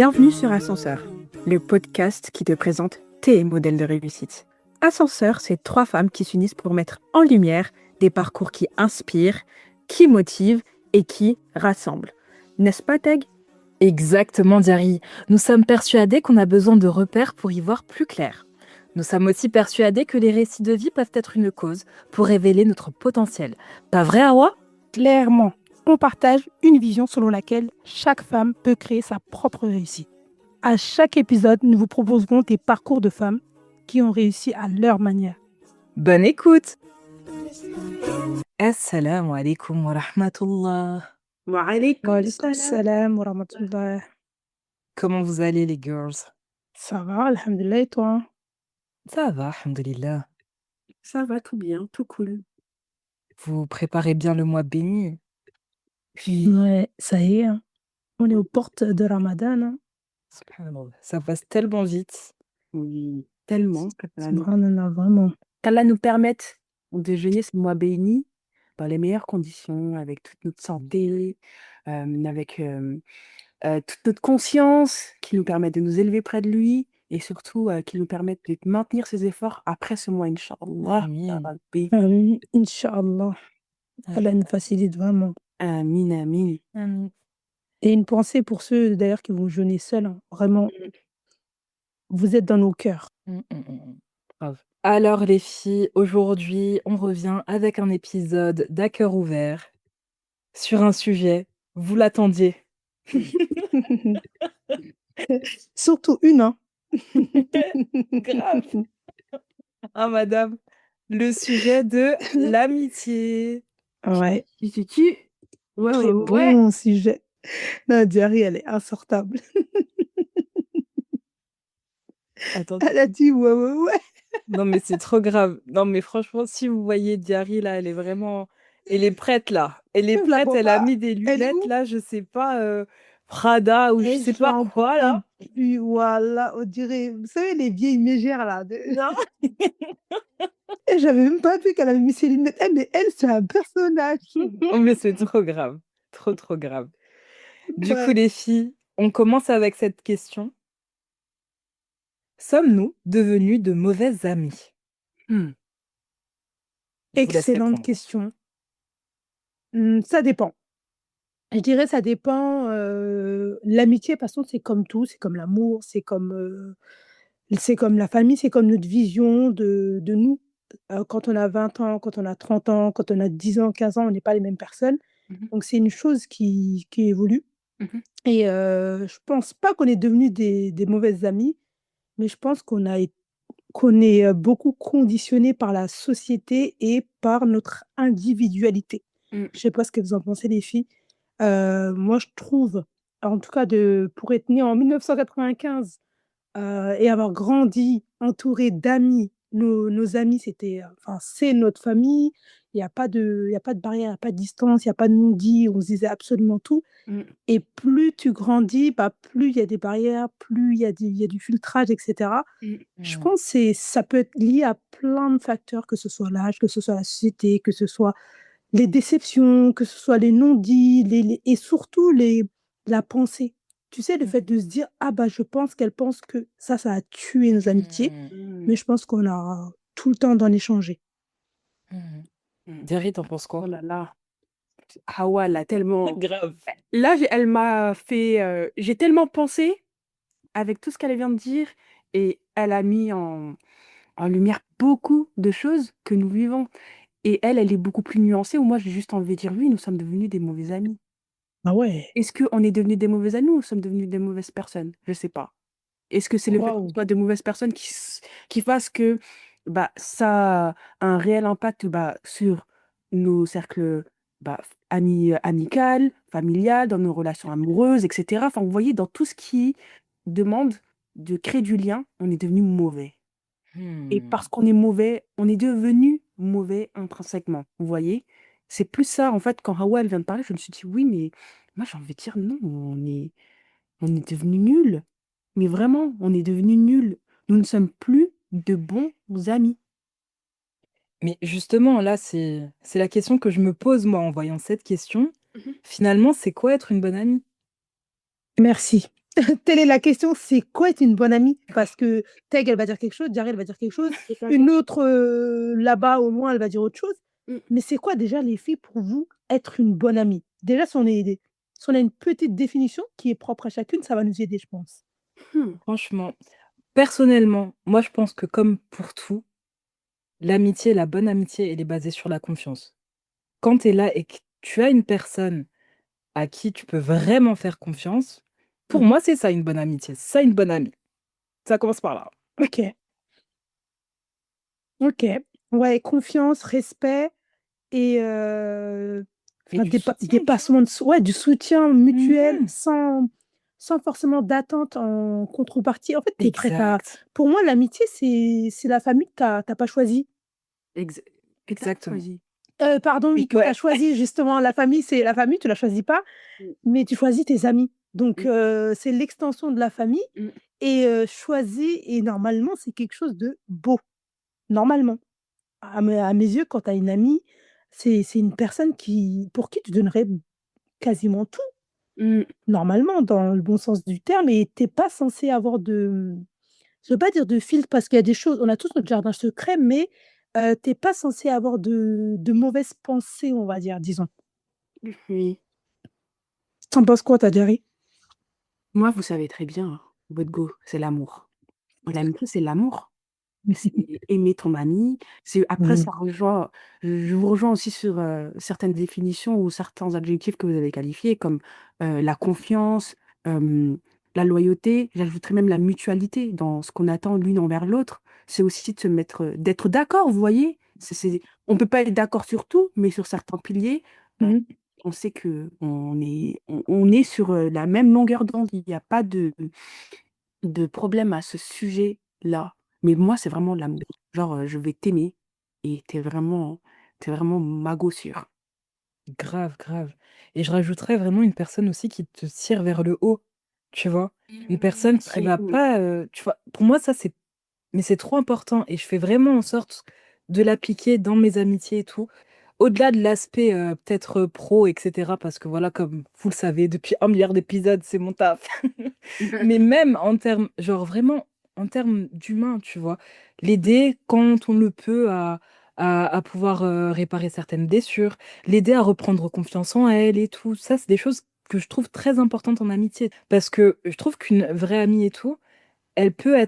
Bienvenue sur Ascenseur, le podcast qui te présente tes modèles de réussite. Ascenseur, c'est 3 femmes qui s'unissent pour mettre en lumière des parcours qui inspirent, qui motivent et qui rassemblent. N'est-ce pas, Teg? Exactement, Diary. Nous sommes persuadés qu'on a besoin de repères pour y voir plus clair. Nous sommes aussi persuadés que les récits de vie peuvent être une cause pour révéler notre potentiel. Pas vrai, Awa? Clairement, on partage une vision selon laquelle chaque femme peut créer sa propre réussite. À chaque épisode, nous vous proposerons des parcours de femmes qui ont réussi à leur manière. Bonne écoute! Assalamu alaikum wa rahmatullah. Wa alaykoum Salam wa rahmatullah. Comment vous allez, les girls? Ça va, alhamdulillah, et toi? Ça va, alhamdoulilah. Ça va, tout bien, tout cool. Vous préparez bien le mois béni? Ouais, ça y est, hein. On est aux portes de Ramadan. Hein. Subhanallah, ça passe tellement vite. Oui, tellement. Subhanallah, vraiment. Qu'Allah nous permette de jeûner ce mois béni dans les meilleures conditions, avec toute notre santé, avec toute notre conscience, qui nous permet de nous élever près de lui et surtout qui nous permettent de maintenir ses efforts après ce mois, Inch'Allah. Ya Amin. Rabbi. Amin, Inch'Allah. Allah nous facilite vraiment. Amin, amin. Amin. Et une pensée pour ceux d'ailleurs qui vont jeûner seuls. Hein. Vraiment, vous êtes dans nos cœurs. Grave. Alors les filles, aujourd'hui, on revient avec un épisode d'À cœur ouvert sur un sujet, vous l'attendiez. Surtout une, hein. Grave. Ah madame, le sujet de l'amitié. Ouais, Tu. Ouais, très bon sujet. Non, Diary, elle est insortable. Attends, Elle a dit ouais. non mais c'est trop grave. Non mais franchement, si vous voyez Diary là, elle est vraiment... Elle est prête là. Elle est Je la prête, vois elle a pas. mis des Elle est lunettes où? là, je sais pas, Prada ou je sais pas j'en quoi là. peux plus, voilà, on dirait, vous savez, les vieilles mégères là. Non. Et j'avais même pas vu qu'elle avait mis ses lunettes. Mais elle, c'est un personnage. Oh, mais c'est trop grave. Trop grave. Du coup, Ouais. les filles, on commence avec cette question. Sommes-nous devenus de mauvaises amies? Hmm. Je vous laisse Excellente répondre. question. Ça dépend. Je dirais ça dépend. L'amitié, de toute façon, c'est comme tout, c'est comme l'amour, c'est comme la famille, c'est comme notre vision de nous. Quand on a 20 ans, quand on a 30 ans, quand on a 10 ans, 15 ans, on n'est pas les mêmes personnes. Mhm, Donc c'est une chose qui évolue mhm, et je pense pas qu'on est devenus des mauvaises amies, mais je pense qu'on est, beaucoup conditionnés par la société et par notre individualité. mm, Je sais pas ce que vous en pensez les filles. Moi je trouve, en tout cas pour être née en 1995 et avoir grandi entouré d'amis. Nos amis, enfin, c'est notre famille. Il y a pas de barrière, il y a pas de distance, il y a pas de non-dit. On se disait absolument tout mm. et plus tu grandis, bah, plus il y a des barrières, plus il y a du filtrage et cetera. Je pense que ça peut être lié à plein de facteurs, que ce soit l'âge, que ce soit la société, que ce soit les déceptions, que ce soit les non-dits, et surtout la pensée. Tu sais, le fait de se dire: «Ah bah, je pense qu'elle pense que ça a tué nos amitiés», mais je pense qu'on a tout le temps d'en échanger. Mm. Diary, t'en penses Oh quoi? là là. Hawa, là, tellement. Grave. Là, elle m'a fait. J'ai tellement pensé avec tout ce qu'elle vient de dire et elle a mis en lumière beaucoup de choses que nous vivons. Et elle est beaucoup plus nuancée, où moi, j'ai juste envie de dire oui, nous sommes devenus des mauvais amis. Ah ouais, Est-ce qu'on est devenus des mauvais amis ou nous sommes devenus des mauvaises personnes? Je sais pas. Est-ce que c'est le fait qu'on waouh! soit de mauvaises personnes qui fasse que bah, ça a un réel impact bah, sur nos cercles bah, amicales, familiales, dans nos relations amoureuses, etc. Enfin, vous voyez, dans tout ce qui demande de créer du lien, on est devenu mauvais. Et parce qu'on est mauvais, on est devenu mauvais intrinsèquement. Vous voyez? C'est plus ça, en fait, quand Hawa elle vient de parler, je me suis dit oui, mais moi j'ai envie de dire non, on est devenu nuls. Mais vraiment, on est devenu nuls. Nous ne sommes plus de bons amis. Mais justement, là, c'est la question que je me pose, moi, en voyant cette question. Mhm. Finalement, c'est quoi être une bonne amie? Merci. Telle est la question, c'est quoi être une bonne amie? Parce que Teg, elle va dire quelque chose, Diarra, elle va dire quelque chose, C'est ça. une autre là-bas au loin, elle va dire autre chose. Mm. Mais c'est quoi déjà les filles pour vous être une bonne amie? Déjà, si on a une petite définition qui est propre à chacune, ça va nous aider, je pense. Hmm. Franchement, personnellement, moi je pense que comme pour tout, l'amitié, la bonne amitié, elle est basée sur la confiance. Quand tu es là et que tu as une personne à qui tu peux vraiment faire confiance, pour Mm. moi, c'est ça une bonne amitié, c'est ça une bonne amie. Ça commence par là. Ok, ok. Ouais, confiance, respect et Et du soutien, tu vois. dépassement ouais, du soutien mutuel Mhm. sans forcément d'attente en contrepartie. En fait, tu es prête à. Exact, Pour moi, l'amitié, c'est la famille que tu pas choisie. Ex- que t'as exactement. choisi. Pardon, oui, que tu as Ouais. choisi, justement. La famille, c'est la famille, tu la choisis pas, Mm. mais tu choisis tes amis. Donc, Mm. c'est l'extension de la famille Mm. et choisi et normalement, c'est quelque chose de beau, normalement. À mes yeux, quand tu as une amie, c'est une personne pour qui tu donnerais quasiment tout, Mm. normalement, dans le bon sens du terme et tu pas censé avoir je veux pas dire de filtre parce qu'il y a des choses on a tous notre jardin secret, mais tu pas censé avoir de mauvaises pensées, on va dire, disons. Oui. Tu en penses quoi, toi, Derry? Moi, vous savez très bien, hein, votre go, c'est l'amour. L'amitié, c'est l'amour. C'est aimer ton ami. C'est après Mmh. ça rejoint. Je vous rejoins aussi sur certaines définitions ou certains adjectifs que vous avez qualifiés comme la confiance, euh, la loyauté. J'ajouterais même la mutualité dans ce qu'on attend l'une envers l'autre. C'est aussi de se mettre, d'être d'accord. Vous voyez, on peut pas être d'accord sur tout, mais sur certains piliers, euh, Mmh. on sait que on est sur la même longueur d'onde. Il n'y a pas de problème à ce sujet-là. Mais moi, c'est vraiment l'amour. Genre, je vais t'aimer et t'es vraiment ma gossure. Grave, grave. Et je rajouterais vraiment une personne aussi qui te tire vers le haut, tu vois. Une personne qui va Oui. pas, tu vois. Pour moi, ça, mais c'est trop important et je fais vraiment en sorte de l'appliquer dans mes amitiés et tout. Au-delà de l'aspect peut-être pro, etc. Parce que voilà, comme vous le savez, depuis 1 milliard d'épisodes, c'est mon taf. Mais même en termes, genre vraiment en termes d'humain, tu vois, l'aider quand on le peut à pouvoir réparer certaines blessures, l'aider à reprendre confiance en elle et tout. Ça, c'est des choses que je trouve très importantes en amitié. Parce que je trouve qu'une vraie amie et tout, elle va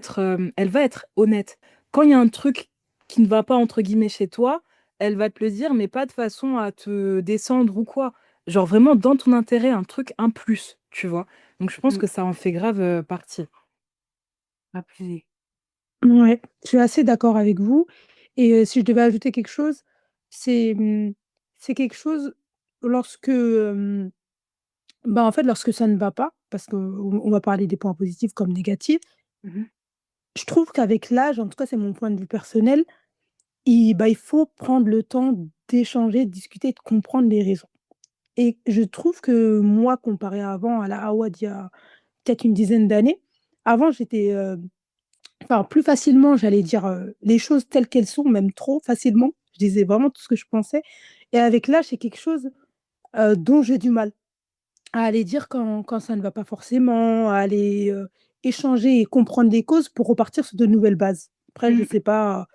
être honnête. Quand il y a un truc qui ne va pas, entre guillemets, chez toi, elle va te le dire, mais pas de façon à te descendre ou quoi. Genre vraiment dans ton intérêt, un truc, un plus, tu vois. Donc je pense Mm. que ça en fait grave partie. Abusé. Ouais, je suis assez d'accord avec vous et si je devais ajouter quelque chose, c'est, c'est quelque chose lorsque, bah, en fait, lorsque ça ne va pas, parce qu'on va parler des points positifs comme négatifs, Mhm. je trouve qu'avec l'âge, en tout cas, c'est mon point de vue personnel, il faut prendre le temps d'échanger, de discuter, de comprendre les raisons et je trouve que moi, comparé à avant, à la Awa d'il y a peut-être une dizaine d'années, avant j'étais, enfin, plus facilement, j'allais dire, les choses telles qu'elles sont, même trop facilement. Je disais vraiment tout ce que je pensais et avec l'âge, c'est quelque chose, dont j'ai du mal à aller dire quand ça ne va pas forcément, à aller, échanger et comprendre les causes pour repartir sur de nouvelles bases. Après, je ne Mm. sais pas,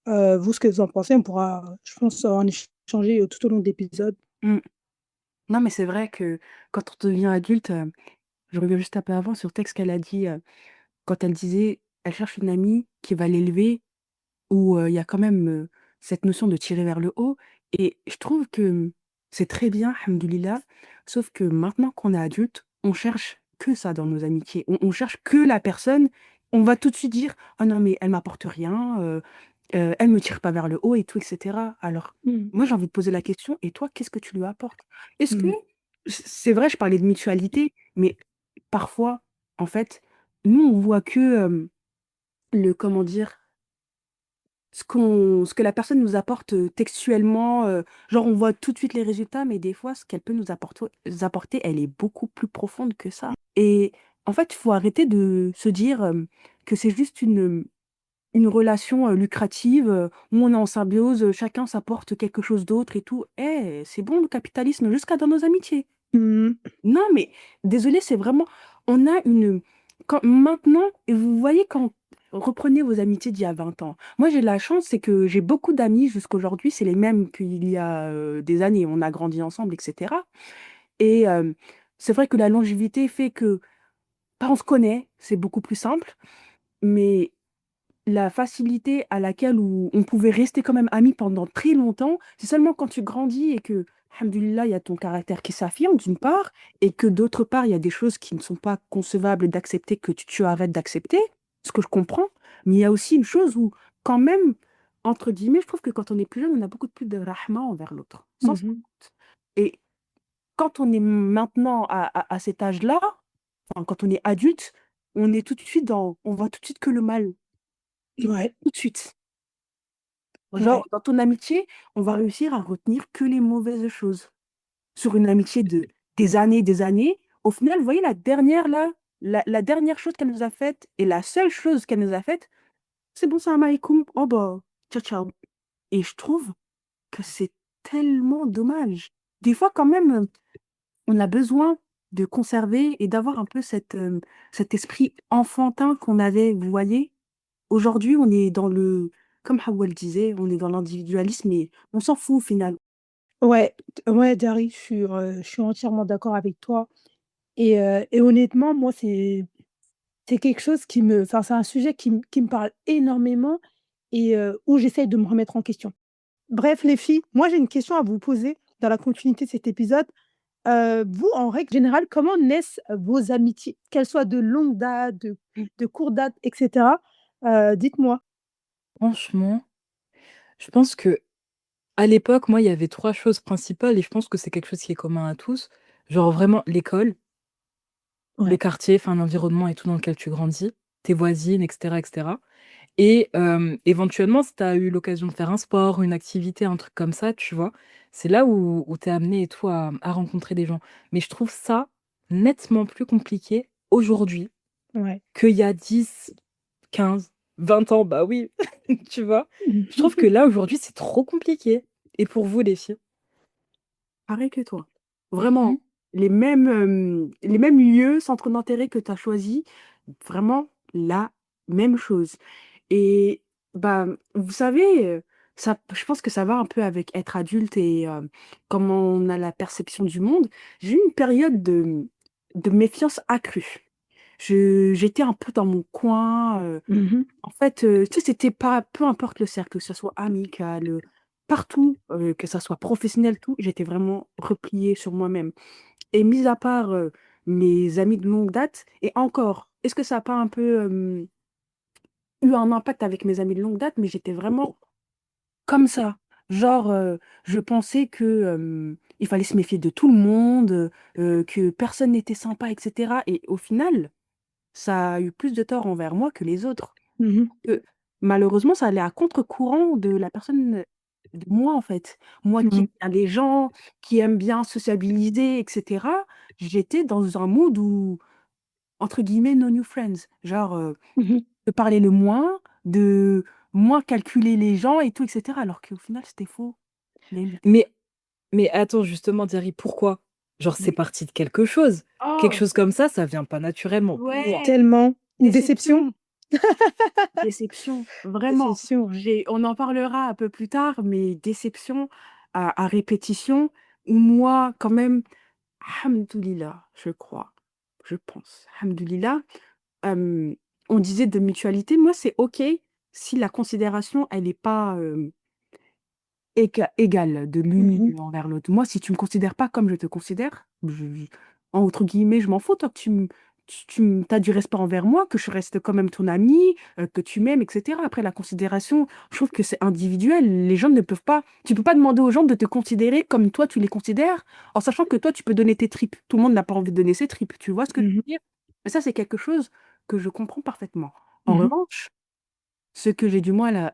vous, ce que vous en pensez, on pourra, je pense, en échanger, tout au long de l'épisode. Mm. Non, mais c'est vrai que quand on devient adulte, je reviens juste un peu avant sur le texte qu'elle a dit, quand elle disait, elle cherche une amie qui va l'élever où il y a quand même cette notion de tirer vers le haut. Et je trouve que c'est très bien, alhamdoulilah, sauf que maintenant qu'on est adulte, on cherche que ça dans nos amitiés. On cherche que la personne. On va tout de suite dire, oh non, mais elle m'apporte rien, elle me tire pas vers le haut et tout, etc. Alors, Mmh. moi, j'ai envie de poser la question, et toi, qu'est-ce que tu lui apportes? Est-ce que, Mmh. c'est vrai, je parlais de mutualité, mais parfois, en fait, nous, on voit que comment dire, ce que la personne nous apporte textuellement, genre on voit tout de suite les résultats, mais des fois, ce qu'elle peut nous apporter, elle est beaucoup plus profonde que ça. Et en fait, il faut arrêter de se dire que c'est juste une relation lucrative où on est en symbiose, chacun s'apporte quelque chose d'autre et tout. Eh, c'est bon le capitalisme jusqu'à dans nos amitiés. Mmh. Non, mais désolé, c'est vraiment. on a une... maintenant, et vous voyez quand... Reprenez vos amitiés d'il y a 20 ans. Moi, j'ai la chance, c'est que j'ai beaucoup d'amis jusqu'aujourd'hui, c'est les mêmes qu'il y a des années. On a grandi ensemble, etc. Et c'est vrai que la longévité fait que, bah, on se connaît, c'est beaucoup plus simple, mais la facilité à laquelle où on pouvait rester quand même amis pendant très longtemps, c'est seulement quand tu grandis et que, alhamdoulilah, il y a ton caractère qui s'affirme d'une part, et que d'autre part, il y a des choses qui ne sont pas concevables d'accepter que tu arrêtes d'accepter, ce que je comprends, mais il y a aussi une chose où, quand même, entre guillemets, je trouve que quand on est plus jeune, on a beaucoup plus de rahma envers l'autre, sans se rendre Mhm. compte. Et quand on est maintenant à cet âge-là, enfin, quand on est adulte, on est tout de suite on voit tout de suite que le mal, Ouais, tout de suite. Genre, ouais, dans ton amitié, on va réussir à retenir que les mauvaises choses. Sur une amitié de des années, au final, vous voyez la dernière là, la dernière chose qu'elle nous a faite et la seule chose qu'elle nous a faite, c'est bon, salam alaikum, oh bah, ciao ciao. Et je trouve que c'est tellement dommage. Des fois, quand même, on a besoin de conserver et d'avoir un peu cet esprit enfantin qu'on avait, vous voyez. Aujourd'hui, on est comme Hawa le disait, on est dans l'individualisme et on s'en fout au final. ouais, ouais, Dari, je suis entièrement d'accord avec toi et honnêtement, moi, c'est quelque chose enfin, c'est un sujet qui me parle énormément et où j'essaye de me remettre en question. Bref, les filles, moi, j'ai une question à vous poser dans la continuité de cet épisode. Vous, en règle générale, comment naissent vos amitiés? Qu'elles soient de longue date, de courte date et cetera? Dites-moi. Franchement, je pense que à l'époque, moi, il y avait 3 choses principales et je pense que c'est quelque chose qui est commun à tous. Genre vraiment l'école, le Ouais. quartier, enfin l'environnement et tout dans lequel tu grandis, tes voisines, et cetera, et cetera. Et éventuellement, si tu as eu l'occasion de faire un sport, une activité, un truc comme ça, tu vois, c'est là où tu es amené et tout à rencontrer des gens. Mais je trouve ça nettement plus compliqué aujourd'hui Ouais. qu'il y a 10, 15, 20 ans. Bah oui, tu vois. Je trouve que là, aujourd'hui, c'est trop compliqué. Et pour vous, les filles? Pareil que toi. Mhm. Vraiment, les mêmes lieux, centres d'intérêt que tu as choisis, vraiment la même chose. Et bah, vous savez, je pense que ça va un peu avec être adulte et comment on a la perception du monde. J'ai eu une période de méfiance accrue. J'étais un peu dans mon coin. Mmh. En fait, tu sais, c'était pas, peu importe le cercle, que ce soit amical, partout, que ça soit professionnel, tout, j'étais vraiment repliée sur moi-même. Et mis à part mes amis de longue date, et encore, est-ce que ça n'a pas un peu eu un impact avec mes amis de longue date, mais j'étais vraiment comme ça. Genre, je pensais que il fallait se méfier de tout le monde, que personne n'était sympa, etc. Et au final, ça a eu plus de tort envers moi que les autres. Mmh. Que malheureusement, ça allait à contre-courant de la personne, de moi, en fait. Moi qui Mmh. aime bien les gens, qui aime bien sociabiliser, et cetera, j'étais dans un mood où, entre guillemets, «no new friends». Genre, Mmh. de parler le moins, de moins calculer les gens et tout, et cetera, alors qu'au final, c'était faux. Les Mais, mais attends, justement, Thierry, pourquoi? Genre, c'est mais parti de quelque chose. Quelque oh! chose comme ça vient pas naturellement. Pourquoi? Ouais! Tellement. Une déception? Déception, déception, vraiment. Déception, ouais. On en parlera un peu plus tard, mais déception à répétition, où moi, quand même, alhamdoulilah, je crois, je pense, alhamdoulilah, hem, on disait de mutualité. Moi, c'est OK si la considération, elle est pas, égale de l'une Mmh. envers l'autre. Moi, si tu me considères pas comme je te considère, entre guillemets, «je m'en fous» tant que tu as du respect envers moi, que je reste quand même ton ami, que tu m'aimes et cetera. Après la considération, je trouve que c'est individuel. Les gens ne peuvent pas tu peux pas demander aux gens de te considérer comme toi tu les considères, en sachant que toi tu peux donner tes tripes. Tout le monde n'a pas envie de donner ses tripes, tu vois ce que je Mmh. veux dire? Et ça, c'est quelque chose que je comprends parfaitement. En Mmh. revanche, ce que j'ai du moins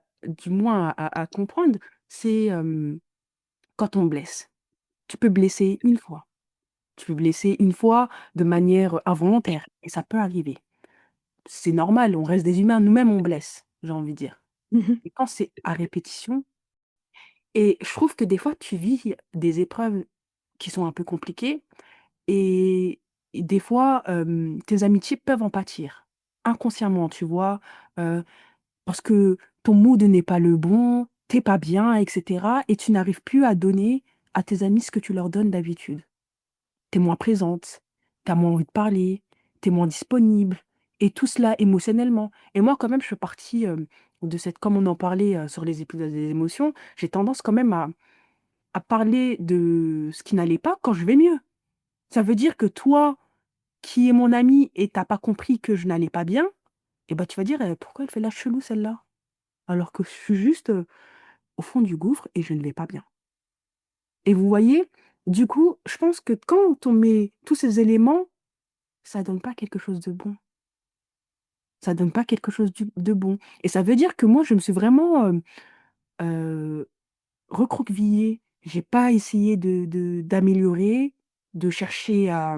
à comprendre, c'est, quand on blesse. Tu peux blesser une fois. Tu peux blesser une fois de manière involontaire et ça peut arriver. C'est normal, on reste des humains, nous-mêmes on blesse, j'ai envie de dire. Mmh. Et quand c'est à répétition et je trouve que des fois tu vis des épreuves qui sont un peu compliquées et et des fois, tes amitiés peuvent en pâtir, inconsciemment, tu vois, euh, parce que ton mood n'est pas le bon, t'es pas bien, etc. Et tu n'arrives plus à donner à tes amis ce que tu leur donnes d'habitude. T'es moins présente, t'as moins envie de parler, t'es moins disponible, et tout cela émotionnellement. Et moi, quand même, je fais partie de cette, comme on en parlait sur les épisodes des émotions, j'ai tendance quand même à parler de ce qui n'allait pas quand je vais mieux. Ça veut dire que toi, qui es mon ami et t'as pas compris que je n'allais pas bien, et ben tu vas dire pourquoi elle fait la chelou celle-là? Alors que je suis juste au fond du gouffre et je ne vais pas bien. Et vous voyez, du coup, je pense que quand on met tous ces éléments, ça donne pas quelque chose de bon. Ça donne pas quelque chose de bon. Et ça veut dire que moi, je me suis vraiment euh, recroquevillée. J'ai pas essayé d'améliorer, de chercher à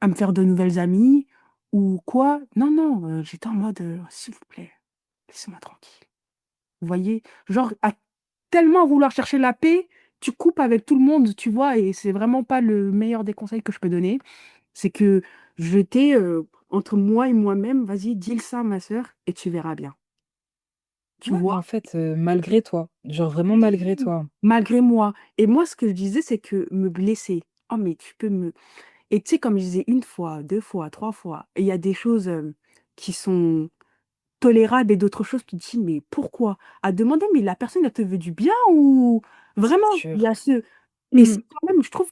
me faire de nouvelles amies ou quoi. Non, non, j'étais en mode, s'il vous plaît, laissez-moi tranquille. Vous voyez? Genre, à tellement vouloir chercher la paix, tu coupes avec tout le monde, tu vois, et c'est vraiment pas le meilleur des conseils que je peux donner. C'est que j'étais entre moi et moi-même, vas-y, dis-le ça, ma sœur, et tu verras bien. Tu Ouais, mais vois? en fait, malgré toi, genre vraiment malgré Oui. toi. Malgré moi. Et moi, ce que je disais, c'est que me blesser. Oh, mais tu peux me. Et tu sais, comme je disais, une fois, deux fois, trois fois, et il y a des choses qui sont tolérable et d'autres choses, tu te dis, mais pourquoi? À demander, mais la personne, elle te veut du bien ou C'est vraiment, il y sûr. a ce... Et c'est Mmh. quand même, je trouve,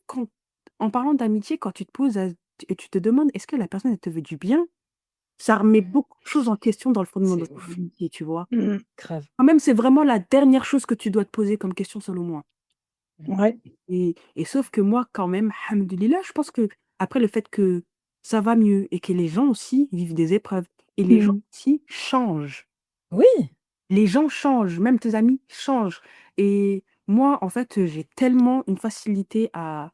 en parlant d'amitié, quand tu te poses et tu te demandes, est-ce que la personne, elle te veut du bien? Ça remet Mm. beaucoup de choses en question dans le fondement de C'est ton ouf. amitié, tu vois. Mmh. Grave. Quand même, c'est vraiment la dernière chose que tu dois te poser comme question, selon moi. Mm. Ouais. Et sauf que moi, quand même, alhamdoulilah, je pense que après le fait que ça va mieux et que les gens aussi vivent des épreuves et les gens Mmh. aussi changent. Oui. Les gens changent, même tes amis changent. Et moi, en fait, j'ai tellement une facilité à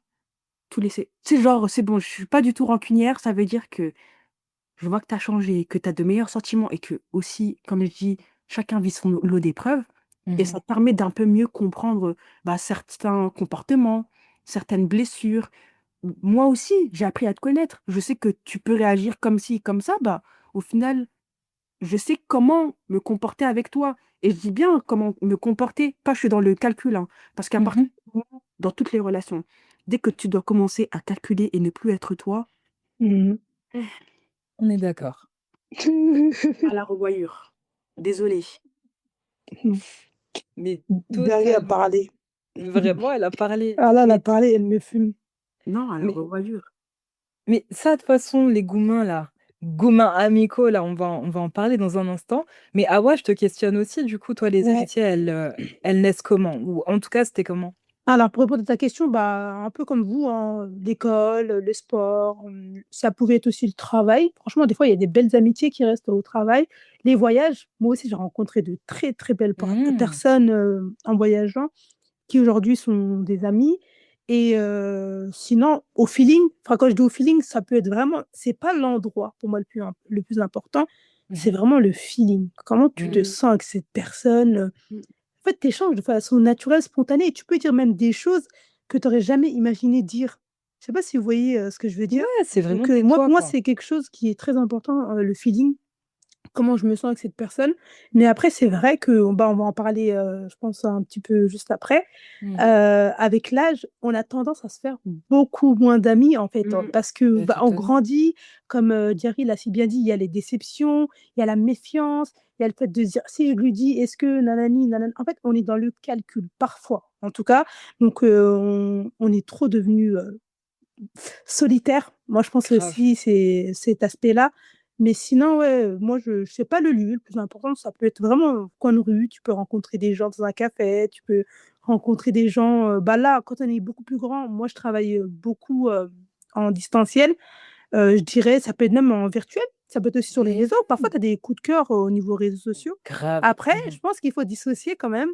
tout laisser. C'est genre, c'est bon, je suis pas du tout rancunière, ça veut dire que je vois que tu as changé, que tu as de meilleurs sentiments et que aussi, comme je dis, chacun vit son lot d'épreuves. Et Mhm. ça te permet d'un peu mieux comprendre bah, certains comportements, certaines blessures. Moi aussi, j'ai appris à te connaître. Je sais que tu peux réagir comme ci, comme ça. Bah, au final, je sais comment me comporter avec toi. Et je dis bien comment me comporter, pas je suis dans le calcul, hein, parce qu'à partir Mhm. du moment, dans toutes les relations, dès que tu dois commencer à calculer et ne plus être toi, Mmh. mm, On est d'accord. à la revoyure. Désolée. Mais Derrière totalement. parler. Vraiment, elle a parlé. Ah là, elle a Mais, parlé, elle me fume. Non, à la mais, revoyure. mais ça, de toute façon, les goumins, là, goumins amicaux, là, on va en parler dans un instant. Mais Awa, je te questionne aussi, du coup, toi, les Ouais. amitiés, elles naissent comment? Ou en tout cas, c'était comment? Alors, pour répondre à ta question, bah, un peu comme vous, hein, l'école, le sport, ça pouvait être aussi le travail. Franchement, des fois, il y a des belles amitiés qui restent au travail. Les voyages, moi aussi, j'ai rencontré de très, très belles Hmm. personnes en voyageant qui aujourd'hui sont des amis. Et sinon, au feeling, enfin, quand je dis au feeling, ça peut être vraiment, c'est pas l'endroit pour moi le plus important, c'est Mhm. vraiment le feeling. Comment tu te Mhm. Mm, sens avec cette personne. mm, En fait, tu échanges de façon naturelle, spontanée, et tu peux dire même des choses que tu n'aurais jamais imaginé dire. Je sais pas si vous voyez ce que je veux dire. Ouais, c'est vraiment Donc, t'es moi, toi, pour moi, quoi. c'est quelque chose qui est très important, le feeling, comment je me sens avec cette personne. Mais après, c'est vrai que, bah, on va en parler, je pense, un petit peu juste après. Mhm. Avec l'âge, on a tendance à se faire beaucoup moins d'amis, en fait, mm, parce que, Mais bah, on totalement. grandit, comme Jerry l'a si bien dit, il y a les déceptions, il y a la méfiance, il y a le fait de se dire si je lui dis est-ce que nanani, nanana. En fait, on est dans le calcul, parfois, en tout cas. Donc, on est trop devenu solitaire. Moi, je pense Grave. aussi c'est cet aspect-là. Mais sinon, ouais, moi, je sais pas le lieu. Le plus important, ça peut être vraiment un coin de rue. Tu peux rencontrer des gens dans un café, tu peux rencontrer des gens. Bah là, quand on est beaucoup plus grand, moi, je travaille beaucoup en distanciel. Je dirais, ça peut être même en virtuel. Ça peut être aussi sur les Mhm. réseaux. Parfois, tu as des coups de cœur au niveau réseaux sociaux. Grave. Après, je Mhm. pense qu'il faut dissocier quand même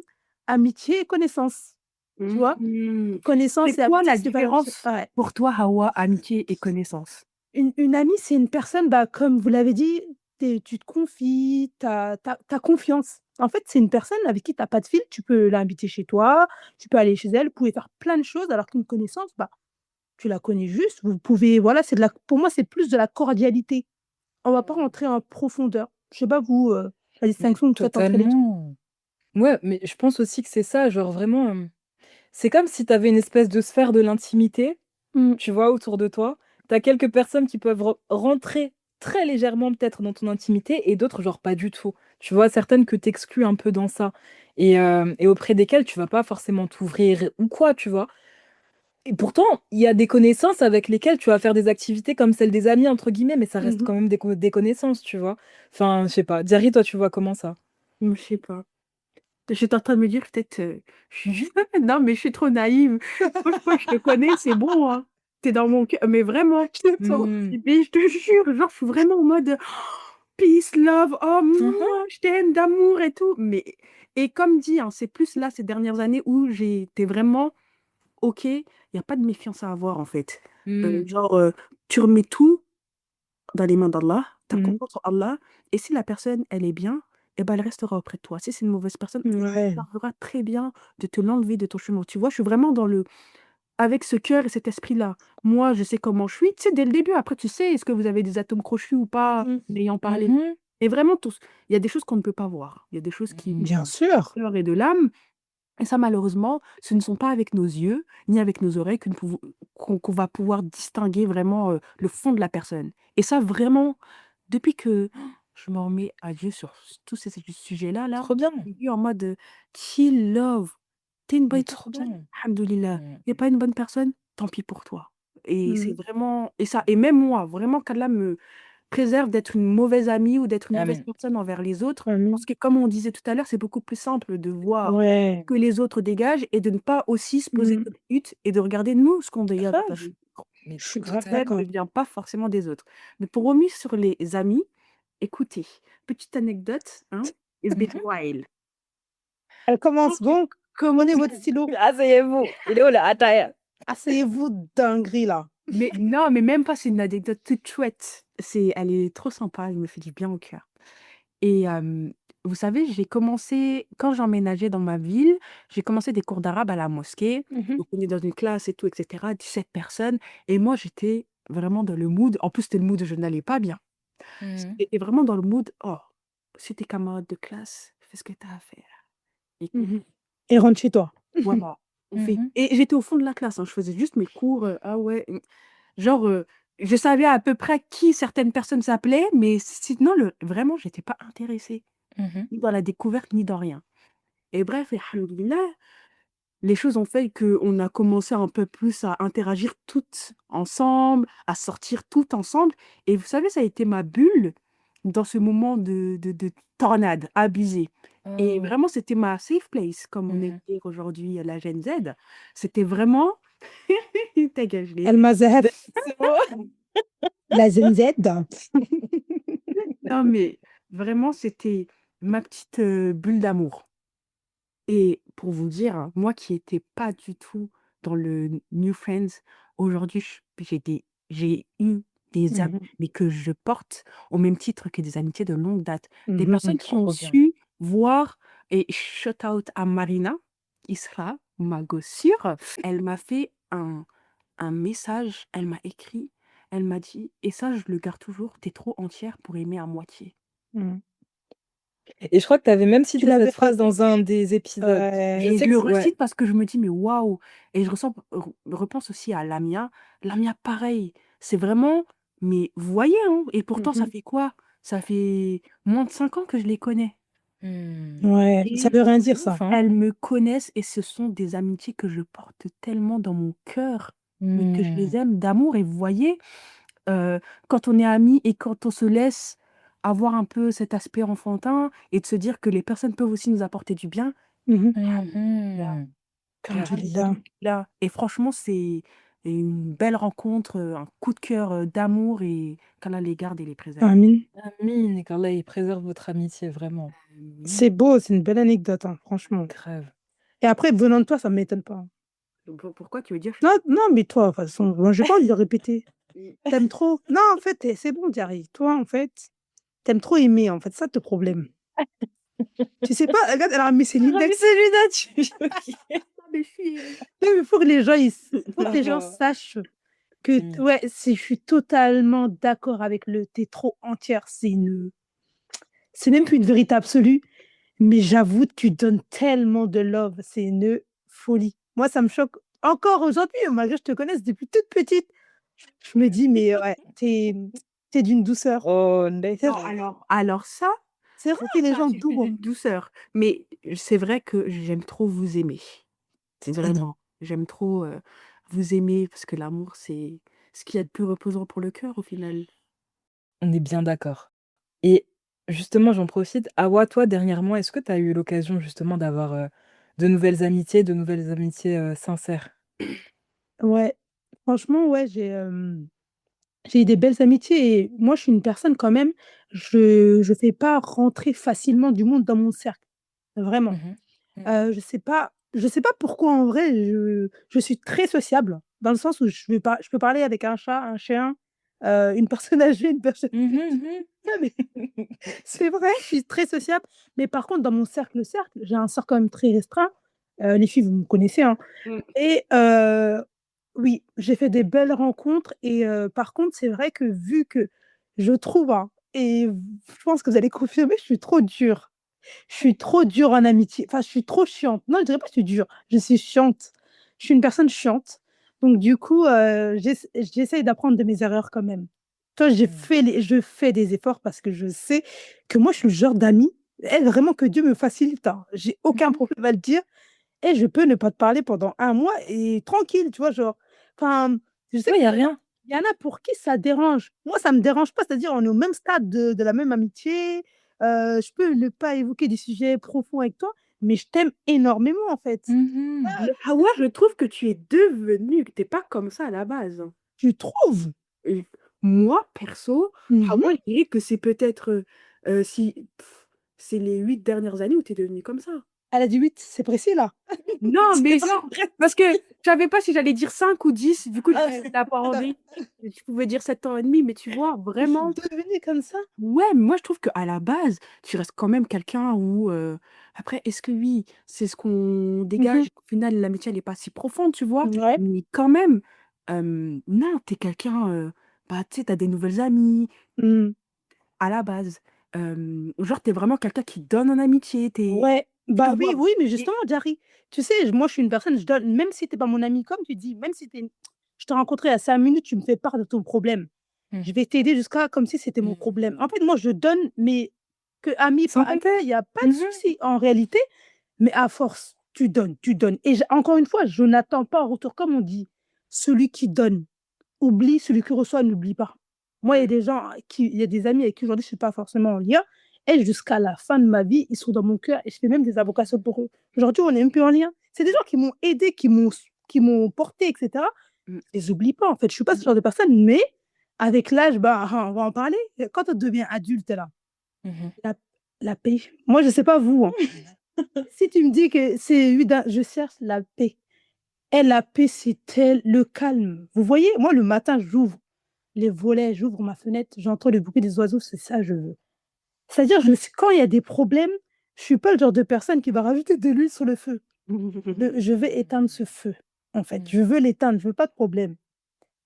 amitié et connaissance. Tu vois, mm. connaissance C'est et quoi amitié, la c'est pas la même chose. différence Ouais. pour toi, Hawa, amitié et connaissance? Une amie, c'est une personne, bah, comme vous l'avez dit, tu te confies, tu as confiance. En fait, c'est une personne avec qui tu as pas de fil, tu peux l'inviter chez toi, tu peux aller chez elle, vous pouvez faire plein de choses, alors qu'une connaissance, bah, tu la connais juste, vous pouvez voilà, pour moi, c'est plus de la cordialité. On va pas rentrer en profondeur. Je sais pas vous, la Mais distinction que vous faites entre les 2. totalement. Ouais, mais je pense aussi que c'est ça, genre vraiment, c'est comme si tu avais une espèce de sphère de l'intimité, Mmh. tu vois, autour de toi. Tu as quelques personnes qui peuvent rentrer très légèrement peut-être dans ton intimité et d'autres, genre pas du tout. Tu vois, certaines que tu exclues un peu dans ça et auprès desquelles tu vas pas forcément t'ouvrir ou quoi, tu vois. Et pourtant, il y a des connaissances avec lesquelles tu vas faire des activités comme celles des amis, entre guillemets, mais ça reste Mmh. quand même des connaissances, tu vois. Enfin, je sais pas. Diary, toi, tu vois comment ça? Je sais pas. J'étais en train de me dire peut-être, Mhm. non, mais je suis trop naïve. Franchement, je te connais, c'est bon, hein. Tu dans mon cœur, mais vraiment. Hmm. Mais je te jure, genre, je suis vraiment en mode peace, love, oh, Mhm. mouah, je t'aime d'amour et tout. Mais, et comme dit, hein, c'est plus là ces dernières années où j'ai été vraiment, ok, il n'y a pas de méfiance à avoir en fait. Hmm. Genre, tu remets tout dans les mains d'Allah, tu as Mmh. confiance en Allah, et si la personne, elle est bien, eh ben, elle restera auprès de toi. Si c'est une mauvaise personne, elle Ouais. arrivera très bien de te l'enlever de ton chemin. Tu vois, je suis vraiment dans le avec ce cœur et cet esprit-là. Moi, je sais comment je suis. Tu sais, dès le début, après, tu sais, est-ce que vous avez des atomes crochus ou pas, Mmh. n'ayant parlé. Mhm. Et vraiment, tous. Il y a des choses qu'on ne peut pas voir. Il y a des choses qui Mhm. Bien sûr. cœur et de l'âme. Et ça, malheureusement, ce ne sont pas avec nos yeux, ni avec nos oreilles qu'on va pouvoir distinguer vraiment le fond de la personne. Et ça, vraiment, depuis que je m'en remets à Dieu sur tous ces sujets-là, là, Trop bien. je suis en mode chill, love. T'es une Mais bonne trop personne? bien. Alhamdoulilah. Hmm. T'es pas une bonne personne? Tant pis pour toi. Et c'est Mmh. vraiment, et ça, et même moi, vraiment, qu'Allah me préserve d'être une mauvaise amie ou d'être une mauvaise Amen. personne envers les autres. Mmh. Parce que, comme on disait tout à l'heure, c'est beaucoup plus simple de voir Ouais. que les autres dégagent et de ne pas aussi se poser Mmh. comme but et de regarder nous ce qu'on dégage dans ta Grave. vie. Mais Je suis grave Ça ne d'accord. totalement. vient pas forcément des autres. Mais pour revenir sur les amis, écoutez, petite anecdote, hein, it's been Mhm. wild. Elle commence donc, Comment prenez votre stylo, Asseyez-vous. Il est où la attire? asseyez-vous dinguerie là. Mais non, mais même pas, c'est une anecdote toute chouette. Elle est trop sympa, elle me fait du bien au cœur. Et vous savez, j'ai commencé, quand j'emménageais dans ma ville, j'ai commencé des cours d'arabe à la mosquée. Mmh. Donc, on est dans une classe et tout, etc. 17 personnes. Et moi, j'étais vraiment dans le mood. En plus, c'était le mood où je n'allais pas bien. Mhm. J'étais vraiment dans le mood, oh, si tes camarades de classe, fais ce que tu as à faire. Écoute, Mmh. Et rentre chez toi. voilà, on fait. Mhm. Et j'étais au fond de la classe, hein, je faisais juste mes cours. Ah ouais. Genre, je savais à peu près qui certaines personnes s'appelaient, mais sinon, vraiment, j'étais pas intéressée. Mhm. Ni dans la découverte, ni dans rien. Et bref, et alhamdoulilah, les choses ont fait qu'on a commencé un peu plus à interagir toutes ensemble, à sortir toutes ensemble. Et vous savez, ça a été ma bulle dans ce moment de tornade abusée. Et Oh. vraiment, c'était ma safe place, comme on est Mhm. dire aujourd'hui à la Gen Z. C'était vraiment... Ta gueule, je l'ai. Elle m'a zahed. C'est bon. La ZNZ. Non, mais vraiment, c'était ma petite bulle d'amour. Et pour vous dire, hein, moi qui étais pas du tout dans le New Friends, aujourd'hui, j'ai eu des amis, Mmh. mais que je porte au même titre que des amitiés de longue date. Des Mmh. personnes qui ont Trop bien. su voir, et shout out à Marina, Isra, ma gossure, elle m'a fait un message, elle m'a écrit, elle m'a dit, et ça, je le garde toujours, t'es trop entière pour aimer à moitié. Mmh. Et je crois que tu avais même Tu cité cette l'avais phrase dans un des épisodes. Je ouais. Et je sais que le ouais. recite parce que je me dis: «Mais waouh!» Et je repense aussi à Lamia. Lamia, pareil, c'est vraiment mais vous voyez, hein? Et pourtant ça Mmh. fait quoi? Ça fait moins de 5 ans que je les connais Mmh. Ouais, ça et veut rien C'est dire ouf, ça. hein? elles me connaissent et ce sont des amitiés que je porte tellement dans mon cœur, mais que je Mmh. les aime d'amour et vous voyez, heu, quand on est amis et quand on se laisse avoir un peu cet aspect enfantin et de se dire que les personnes peuvent aussi nous apporter du bien, Mmh. alhamdoulilah. Mmh. Grave. Alhamdoulilah. Là et franchement, c'est une belle rencontre, un coup de cœur, d'amour et qu'Allah les garde et les préserve. Amin. Amine et qu'Allah, il préserve votre amitié, vraiment. Mmh. C'est beau, c'est une belle anecdote, hein, franchement. Grave. Et après, venant de toi, ça m'étonne pas. Pourquoi tu veux dire? Non, non, mais toi, de toute façon, moi, j'ai pas envie de le répéter. Mmh. T'aimes trop. Non, en fait, c'est bon, Diary. Toi, en fait, t'aimes trop aimer, en fait, ça te problème. Tu sais pas, regarde, elle a mis ses Ah mais Lindex. c'est lunettes, je suis choquée. Ah mais je suis Non, mais faut que les gens, faut que les gens Oh. sachent Mmh. Ouais, je suis totalement d'accord avec le t'es trop entière. C'est même plus une vérité absolue, mais j'avoue que tu donnes tellement de love, c'est une folie. Moi, ça me choque encore aujourd'hui, malgré que je te connaisse depuis toute petite. Je me dis, mais ouais, t'es d'une douceur. Oh, C'est Non, vrai, alors c'est rare que les ça, gens tu fais doux, hein. d'une douceur. Mais c'est vrai que j'aime trop vous aimer. C'est vraiment, j'aime trop vous aimer parce que l'amour, c'est ce qu'il y a de plus reposant pour le cœur au final. on est bien d'accord. Et justement, j'en profite. Awa, toi, dernièrement, est-ce que tu as eu l'occasion justement d'avoir, de nouvelles amitiés, sincères? Ouais, franchement, ouais, j'ai eu des belles amitiés et moi, je suis une personne quand même, je fais pas rentrer facilement du monde dans mon cercle, vraiment. Mmh mh. Mmh. Je sais pas pourquoi en vrai, je suis très sociable, dans le sens où je peux parler avec un chat, un chien, une personne âgée, une personne Mmh mh. non mais c'est vrai, je suis très sociable, mais par contre dans mon cercle, j'ai un cercle quand même très restreint, les filles, vous me connaissez, hein Mmh. et oui, j'ai fait des belles rencontres et par contre, c'est vrai que vu que je trouve, hein et je pense que vous allez confirmer, je suis trop dure. Je suis trop dure en amitié, enfin, je suis trop chiante. Non, je dirais pas que je suis dure, je suis chiante. Je suis une personne chiante, donc du coup, j'essaye d'apprendre de mes erreurs quand même. Toi, Mmh. je fais des efforts parce que je sais que moi, je suis le genre d'amie, elle, vraiment que Dieu me facilite, hein. J'ai Mmh aucun mh. problème à le dire et je peux ne pas te parler pendant un mois et tranquille, tu vois? Genre, enfin, je sais Ouais, il y qu'il a rien. y en a pour qui ça dérange. Moi, ça me dérange pas, c'est-à-dire on est au même stade de la même amitié, je peux ne pas évoquer des sujets profonds avec toi, mais je t'aime énormément, en fait. Mmh mh. Mais Hawa, je trouve que tu es devenue, que t'es pas comme ça à la base, hein. Tu trouves? Et moi, perso, Mmh mh. Hawa, je dirais que c'est peut-être si c'est les 8 dernières années où tu es devenue comme ça. Elle a dit 8, c'est précis là? Non, mais C'est genre, vrai. parce que je savais pas si j'allais dire 5 ou 10, du coup, je Ah, divisé la part en non, 2. Je pouvais dire 7 ans et demi, mais tu vois, je suis vraiment, devenue comme ça? ouais, mais moi, je trouve qu'à la base, tu restes quand même quelqu'un où, après, est-ce que oui, c'est ce qu'on Mmh mh. dégage, au final, l'amitié, elle est pas si profonde, tu vois? Ouais. Mais quand même, non, tu es quelqu'un, bah, tu sais, tu as des nouvelles amies, Mmh. à la base. Genre, tu es vraiment quelqu'un qui donne en amitié, Ouais, tu bah, oui, vois? oui, mais Et justement, Diary, tu sais, moi, je suis une personne, je donne même si tu es pas mon ami, comme tu dis, même si tu es je t'ai rencontré à 5 minutes, tu me fais part de ton problème. Mmh. Je vais t'aider jusqu'à comme si c'était mon problème. En Mmh. fait, moi, je donne, mais que ami, pas Sans ami, compter. il y a pas Mmh de mh. souci en réalité, mais à force, tu donnes et encore une fois, je n'attends pas en retour. Comme on dit: «Celui qui donne oublie, celui qui reçoit n'oublie pas». Moi, mmh, il y a des amis avec qui aujourd'hui je ne suis pas forcément en lien et jusqu'à la fin de ma vie, ils sont dans mon cœur et je fais même des invocations pour eux. Aujourd'hui, on est même plus en lien. C'est des gens qui m'ont aidé, qui m'ont porté et cetera. mmh, Je les oublie pas en fait, je suis pas ce genre de personne, mais avec l'âge, bah, on va en parler. Quand on devient adulte là, Mmh mh. la la paix, moi je sais pas vous, hein. Si tu me dis que c'est évident, je cherche la paix et la paix, c'est tel le calme. Vous voyez, moi le matin, j'ouvre les volets, j'ouvre ma fenêtre, j'entends le bruit des oiseaux, c'est ça je veux. C'est-à-dire quand il y a des problèmes, je suis pas le genre de personne qui va rajouter de l'huile sur le feu. Je vais éteindre ce feu, en fait. Mmh. Je veux l'éteindre, je veux pas de problème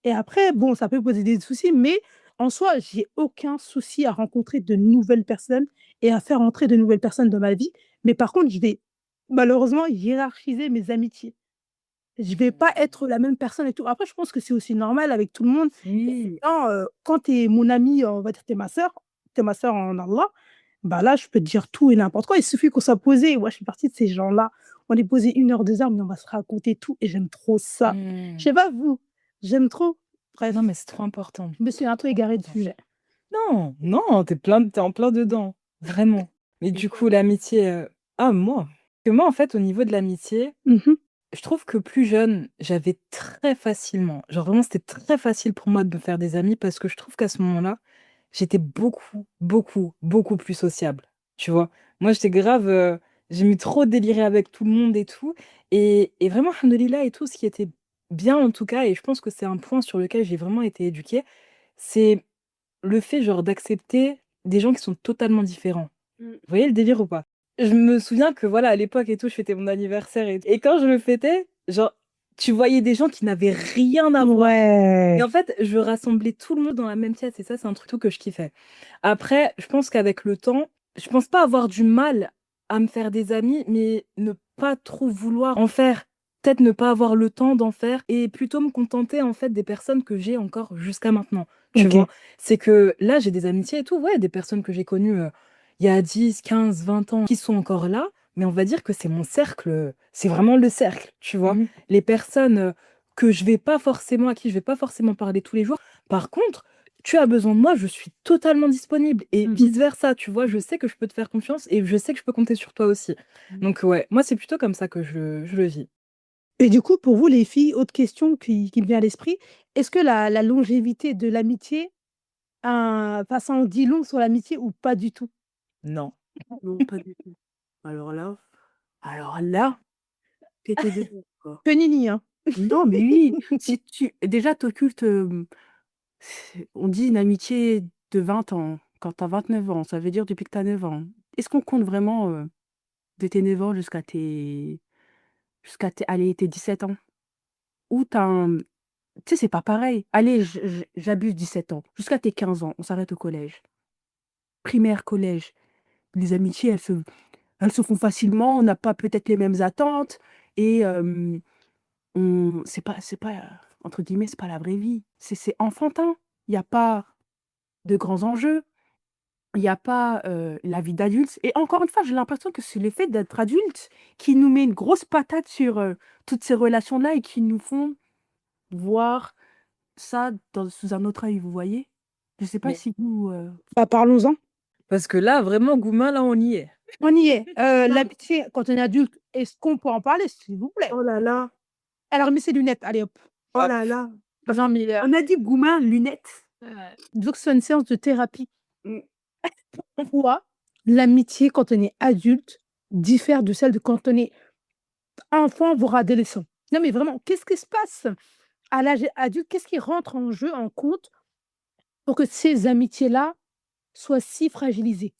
et après bon, ça peut poser des soucis, mais en soi, j'ai aucun souci à rencontrer de nouvelles personnes et à faire entrer de nouvelles personnes dans ma vie. Mais par contre, je vais malheureusement hiérarchiser mes amitiés. Je vais pas être la même personne et tout. Après, je pense que c'est aussi normal avec tout le monde et c'est oui. quand tu es mon amie, on va dire tu es ma sœur en Allah, bah, là, je peux te dire tout et n'importe quoi. Il suffit qu'on soit posé. Moi, je fais partie de ces gens-là. On est posé 1 heure, 2 heures, mais on va se raconter tout et j'aime trop ça. Je Mmh. sais pas vous, j'aime trop. Non, Bref, mais c'est trop important, je me suis un peu trop égarée de important. sujet. Non, non, tu es en plein dedans, vraiment. Mais Et du toi? coup, l'amitié, moi? Que moi, en fait, au niveau de l'amitié, Mmh mh. je trouve que plus jeune, j'avais très facilement genre vraiment, c'était très facile pour moi de me faire des amis parce que je trouve qu'à ce moment-là, j'étais beaucoup, beaucoup, beaucoup plus sociable, tu vois? Moi, j'étais grave, j'aimais trop délirer avec tout le monde et tout et vraiment, alhamdoulilah et tout, ce qui était bien en tout cas et je pense que c'est un point sur lequel j'ai vraiment été éduquée, c'est le fait, genre, d'accepter des gens qui sont totalement différents. Mmh. Vous voyez le délire ou pas? Je me souviens que, voilà, à l'époque et tout, je fêtais mon anniversaire et quand je le fêtais, genre, tu voyais des gens qui n'avaient rien à voir. Et Ouais. en fait, je rassemblais tout le monde dans la même pièce et ça, c'est un truc que je kiffais. Après, je pense qu'avec le temps, je pense pas avoir du mal à me faire des amis, mais ne pas trop vouloir en faire. Peut-être ne pas avoir le temps d'en faire et plutôt me contenter en fait des personnes que j'ai encore jusqu'à maintenant. Tu vois, OK. c'est que là, j'ai des amitiés et tout, ouais, des personnes que j'ai connues il y a 10, 15, 20 ans qui sont encore là, mais on va dire que c'est mon cercle, c'est vraiment le cercle, tu vois. Mmh. Les personnes que je vais pas forcément, à qui je vais pas forcément parler tous les jours. Par contre, tu as besoin de moi, je suis totalement disponible et Mmh. vice-versa, tu vois, je sais que je peux te faire confiance et je sais que je peux compter sur toi aussi. Mmh. Donc ouais, moi c'est plutôt comme ça que je le vis. Et du coup, pour vous les filles, autre question qui me vient à l'esprit, est-ce que la longévité de l'amitié, enfin, ça en dit long sur l'amitié ou pas du tout? Non. Non, pas du tout. Alors là alors là, pété de rire, quoi. Que nenni, hein? Non, mais oui, si tu déjà tu occultes, on dit une amitié de 20 ans, quand tu as 29 ans, ça veut dire depuis que tu as 9 ans. Est-ce qu'on compte vraiment, de tes 9 ans jusqu'à tes allez, tes 17 ans? Ou tu as un tu sais, c'est pas pareil. Allez, j'abuse 17 ans, jusqu'à tes 15 ans, on s'arrête au collège. Primaire, collège, les amitiés, elles se font facilement, on n'a pas peut-être les mêmes attentes et c'est pas, entre guillemets, «c'est pas la vraie vie». C'est enfantin. Il y a pas de grands enjeux, il y a pas, la vie d'adulte et encore une fois, j'ai l'impression que c'est le fait d'être adulte qui nous met une grosse patate sur, toutes ces relations-là et qui nous font voir ça sous un autre œil, vous voyez? Je sais pas Mais si vous, Bah, parlons-en. parce que là, vraiment, Goumin, là, on y est. On y est. L'amitié quand on est adulte, est-ce qu'on peut en parler, s'il vous plaît? oh là là, Elle a remis ses lunettes, allez hop. oh là là. Jean Miller. On a dit Goumin, lunettes. Disons que c'est une séance de thérapie. Mmh. Pourquoi l'amitié quand on est adulte diffère de celle de quand on est enfant, voire adolescent? Non, mais vraiment, qu'est-ce qui se passe à l'âge adulte? Qu'est-ce qui rentre en jeu, en compte pour que ces amitiés-là soient si fragilisées?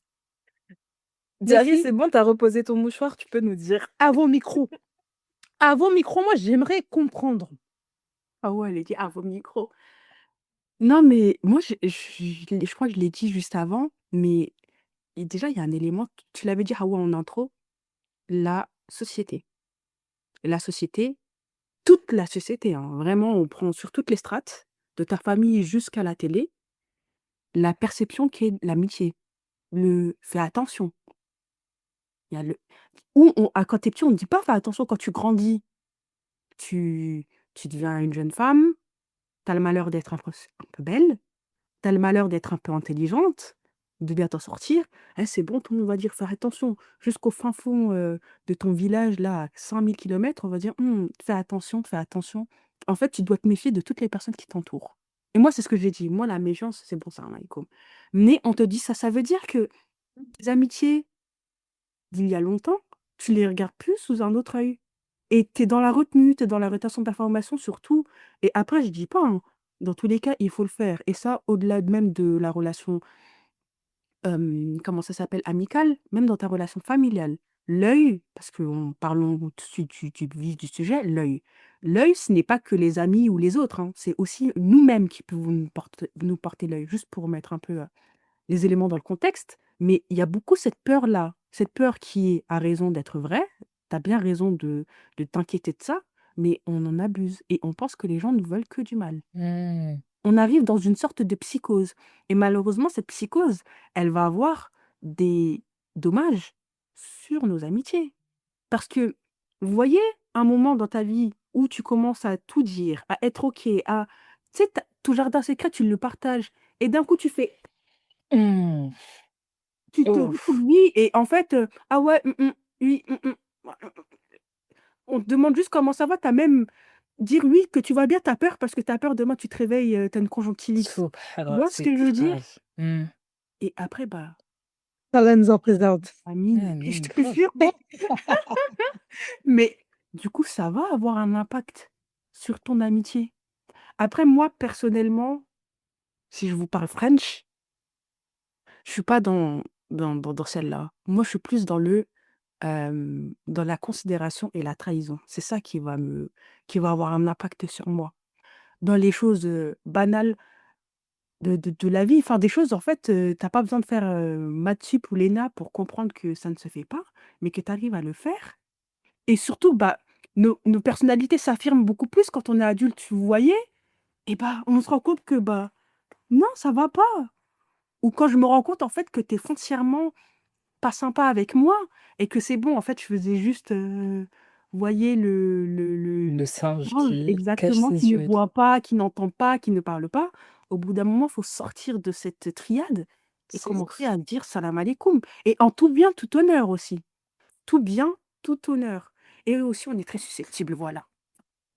Les Diary, filles, c'est bon, t'as reposé ton mouchoir, tu peux nous dire. à vos micros. À vos micros, moi, j'aimerais comprendre. Ah ouais, elle est dit: «Ah, vos micros». Non, mais moi, je crois que je l'ai dit juste avant, mais déjà, il y a un élément, tu l'avais dit, Hawa, en intro, la société. La société, toute la société, hein, vraiment, on prend sur toutes les strates, de ta famille jusqu'à la télé, la perception qu'est l'amitié. Le «fais attention». Il y a le ou quand tu es petit, on ne dit pas: «Fais attention», quand tu grandis, tu tu deviens une jeune femme, tu as le malheur d'être un peu belle. Tu as le malheur d'être un peu intelligente, de bien t'en sortir, c'est bon, tout le monde va dire: «Faire attention». Jusqu'au fin fond, de ton village là, à 5 000 kilomètres, on va dire: fais attention, fais attention». En fait, tu dois te méfier de toutes les personnes qui t'entourent et moi, c'est ce que j'ai dit. Moi, la méfiance, c'est bon, ça un laïco. Mais on te dit ça, ça veut dire que tes amitiés d'il y a longtemps, tu les regardes plus sous un autre œil et tu es dans la retenue, tu es dans la rétention d'informations surtout et après je dis pas, hein, dans tous les cas, il faut le faire et ça au-delà même de la relation, comment ça s'appelle? Amicale, même dans ta relation familiale. L'œil, parce qu'on parlons tout de suite du vif du sujet, l'œil. L'œil, ce n'est pas que les amis ou les autres, hein, c'est aussi nous-mêmes qui pouvons nous porter l'œil, juste pour mettre un peu, les éléments dans le contexte, mais il y a beaucoup cette peur-là, cette peur qui a raison d'être vraie, tu as bien raison de t'inquiéter de ça, mais on en abuse et on pense que les gens nous veulent que du mal. Mmh. On arrive dans une sorte de psychose et malheureusement cette psychose, elle va avoir des dommages sur nos amitiés. Parce que, vous voyez, un moment dans ta vie où tu commences à tout dire, à être OK, à tu sais, ton jardin secret, tu le partages et d'un coup tu fais Mmh. tu te Ouf. retrouves oui et en fait, ah ouais, oui, on te demande juste comment ça va, tu as même dire oui que tu vas bien, tu as peur parce que tu as peur demain tu te réveilles, tu as une conjonctivite. Tu vois ce C'est que je veux dire? grave. Mmh. Et après, bah, Allah nous en préserve. amine, je Amine, te grave. jure, mais du coup, ça va avoir un impact sur ton amitié. Après moi, personnellement, si je vous parle French, je suis pas dans celle-là. Moi, je suis plus dans le dans la considération et la trahison. C'est ça qui va avoir un impact sur moi. Dans les choses, banales de la vie, enfin des choses en fait, tu pas besoin de faire, maths sup ou l'ENA pour comprendre que ça ne se fait pas, mais que tu arrives à le faire et surtout, bah, nos personnalités s'affirment beaucoup plus quand on est adulte, vous voyez? Et bah, on se rend compte que, bah, non, ça va pas. Ou quand je me rends compte en fait que tu es foncièrement pas sympa avec moi et que c'est bon, en fait, je faisais juste, vous voyez Le le singe singe qui cache exactement, qui ses ne yeux et tout. voit pas, qui n'entend pas, qui ne parle pas. Au bout d'un moment, il faut sortir de cette triade et C'est commencer ouf. à dire salam alaikum et en tout bien, tout honneur aussi. Tout bien, tout honneur et eux aussi, on est très susceptibles, voilà.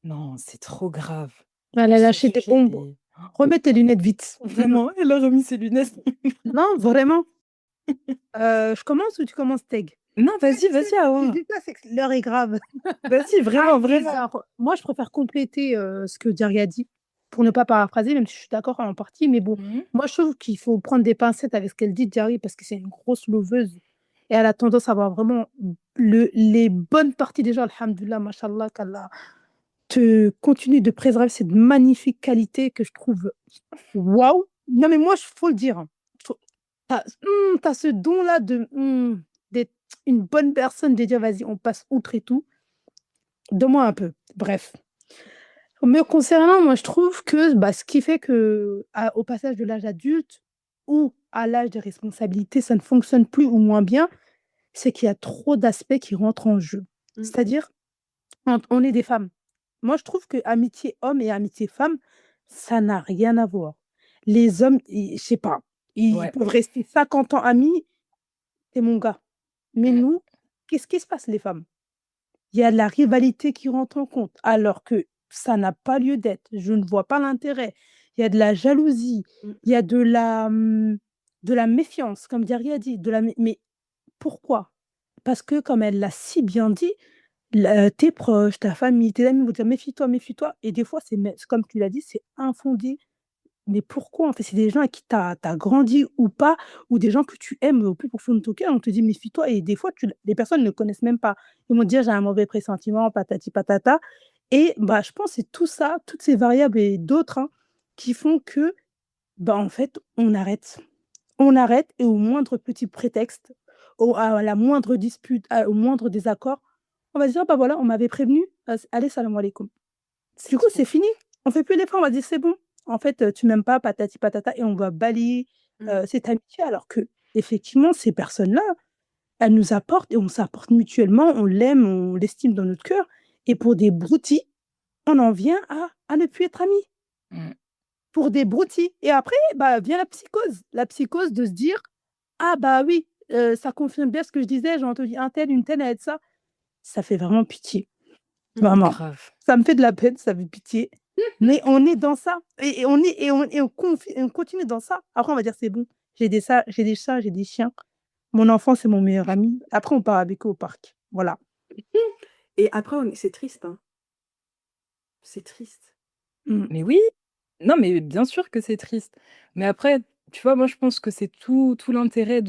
Non, c'est trop grave. Elle a Ce lâché des sujet, il bombes. est Remets tes lunettes vite. vraiment, elle a remis ses lunettes. Non, vraiment. Je commence ou tu commences, Teg? Non, vas-y, C'est vas-y, Awa. dis-toi, c'est que l'heure est grave. Vas-y, Ah vraiment, et vraiment. genre, moi, je préfère compléter, ce que Derry a dit, pour ne pas paraphraser, même si je suis d'accord en partie, mais bon, Mmh. moi, je trouve qu'il faut prendre des pincettes avec ce qu'elle dit, Derry, parce que c'est une grosse loveuse et elle a tendance à avoir vraiment les bonnes parties des gens, alhamdoulilah, mashallah, qu'Allah te continue de préserver cette magnifique qualité que je trouve waouh! Non, mais moi, faut le dire, hein, je trouve tu ce don-là d'être une bonne personne, de dire: «Vas-y, on passe outre et tout». Donne-moi un peu. Bref. Me concernant, moi, je trouve que, bah, ce qui fait au passage de l'âge adulte ou à l'âge des responsabilités, ça ne fonctionne plus ou moins bien, c'est qu'il y a trop d'aspects qui rentrent en jeu. Mmh. C'est-à-dire, on est des femmes. Moi, je trouve que amitié homme et amitié femme, ça n'a rien à voir. Les hommes, je sais pas, ils Ouais. peuvent rester 50 ans amis, tu mon gars. Mais Mmh. nous, qu'est-ce qui se passe les femmes? Il y a de la rivalité qui rentre en compte, alors que ça n'a pas lieu d'être. Je ne vois pas l'intérêt. Il y a de la jalousie, Mmh. il y a de la méfiance, comme Diarry a dit, de la mais pourquoi? Parce que comme elle l'a si bien dit, tes proches, ta famille, tes amis vont dire: «Méfie-toi, méfie-toi» et des fois, c'est comme tu l'as dit, c'est infondé. Mais pourquoi? En fait, c'est des gens avec qui tu as grandi ou pas, ou des gens que tu aimes au plus profond de ton cœur. On te dit: «Méfie-toi» et des fois, les personnes ne connaissent même pas. Ils vont te dire: «J'ai un mauvais pressentiment, patati patata» et bah, je pense que c'est tout ça, toutes ces variables et d'autres, hein, qui font que, bah, en fait, on arrête. On arrête et au moindre petit prétexte, à la moindre dispute, au moindre désaccord, on va se dire: «Bah, voilà, on m'avait prévenu, allez salam alaikum». C'est Du coup, trop c'est fini. On fait plus d'efforts, on va dire: «C'est bon, en fait, tu m'aimes pas, patati patata» et on va balayer, Mmh. cette amitié alors qu'effectivement, ces personnes-là, elles nous apportent et on s'apporte mutuellement, on l'aime, on l'estime dans notre cœur et pour des broutilles, on en vient à ne plus être amis. mmh. Pour des broutilles et après, bah, vient la psychose. La psychose de se dire: «Ah bah oui, ça confirme bien ce que je disais, j'ai entendu un tel, une telle, elle a dit ça». Ça fait vraiment pitié. Mmh. Vraiment, Grave. ça me fait de la peine, ça fait pitié, mais on est dans ça et on continue dans ça. Après on va dire: «C'est bon, j'ai des chats, j'ai des chiens, mon enfant, c'est mon meilleur ami». Après on part avec eux au parc. Voilà. Et après on est c'est triste, hein. C'est triste. Mmh. Mais oui! Non, mais bien sûr que c'est triste. Mais après, tu vois, moi, je pense que c'est tout l'intérêt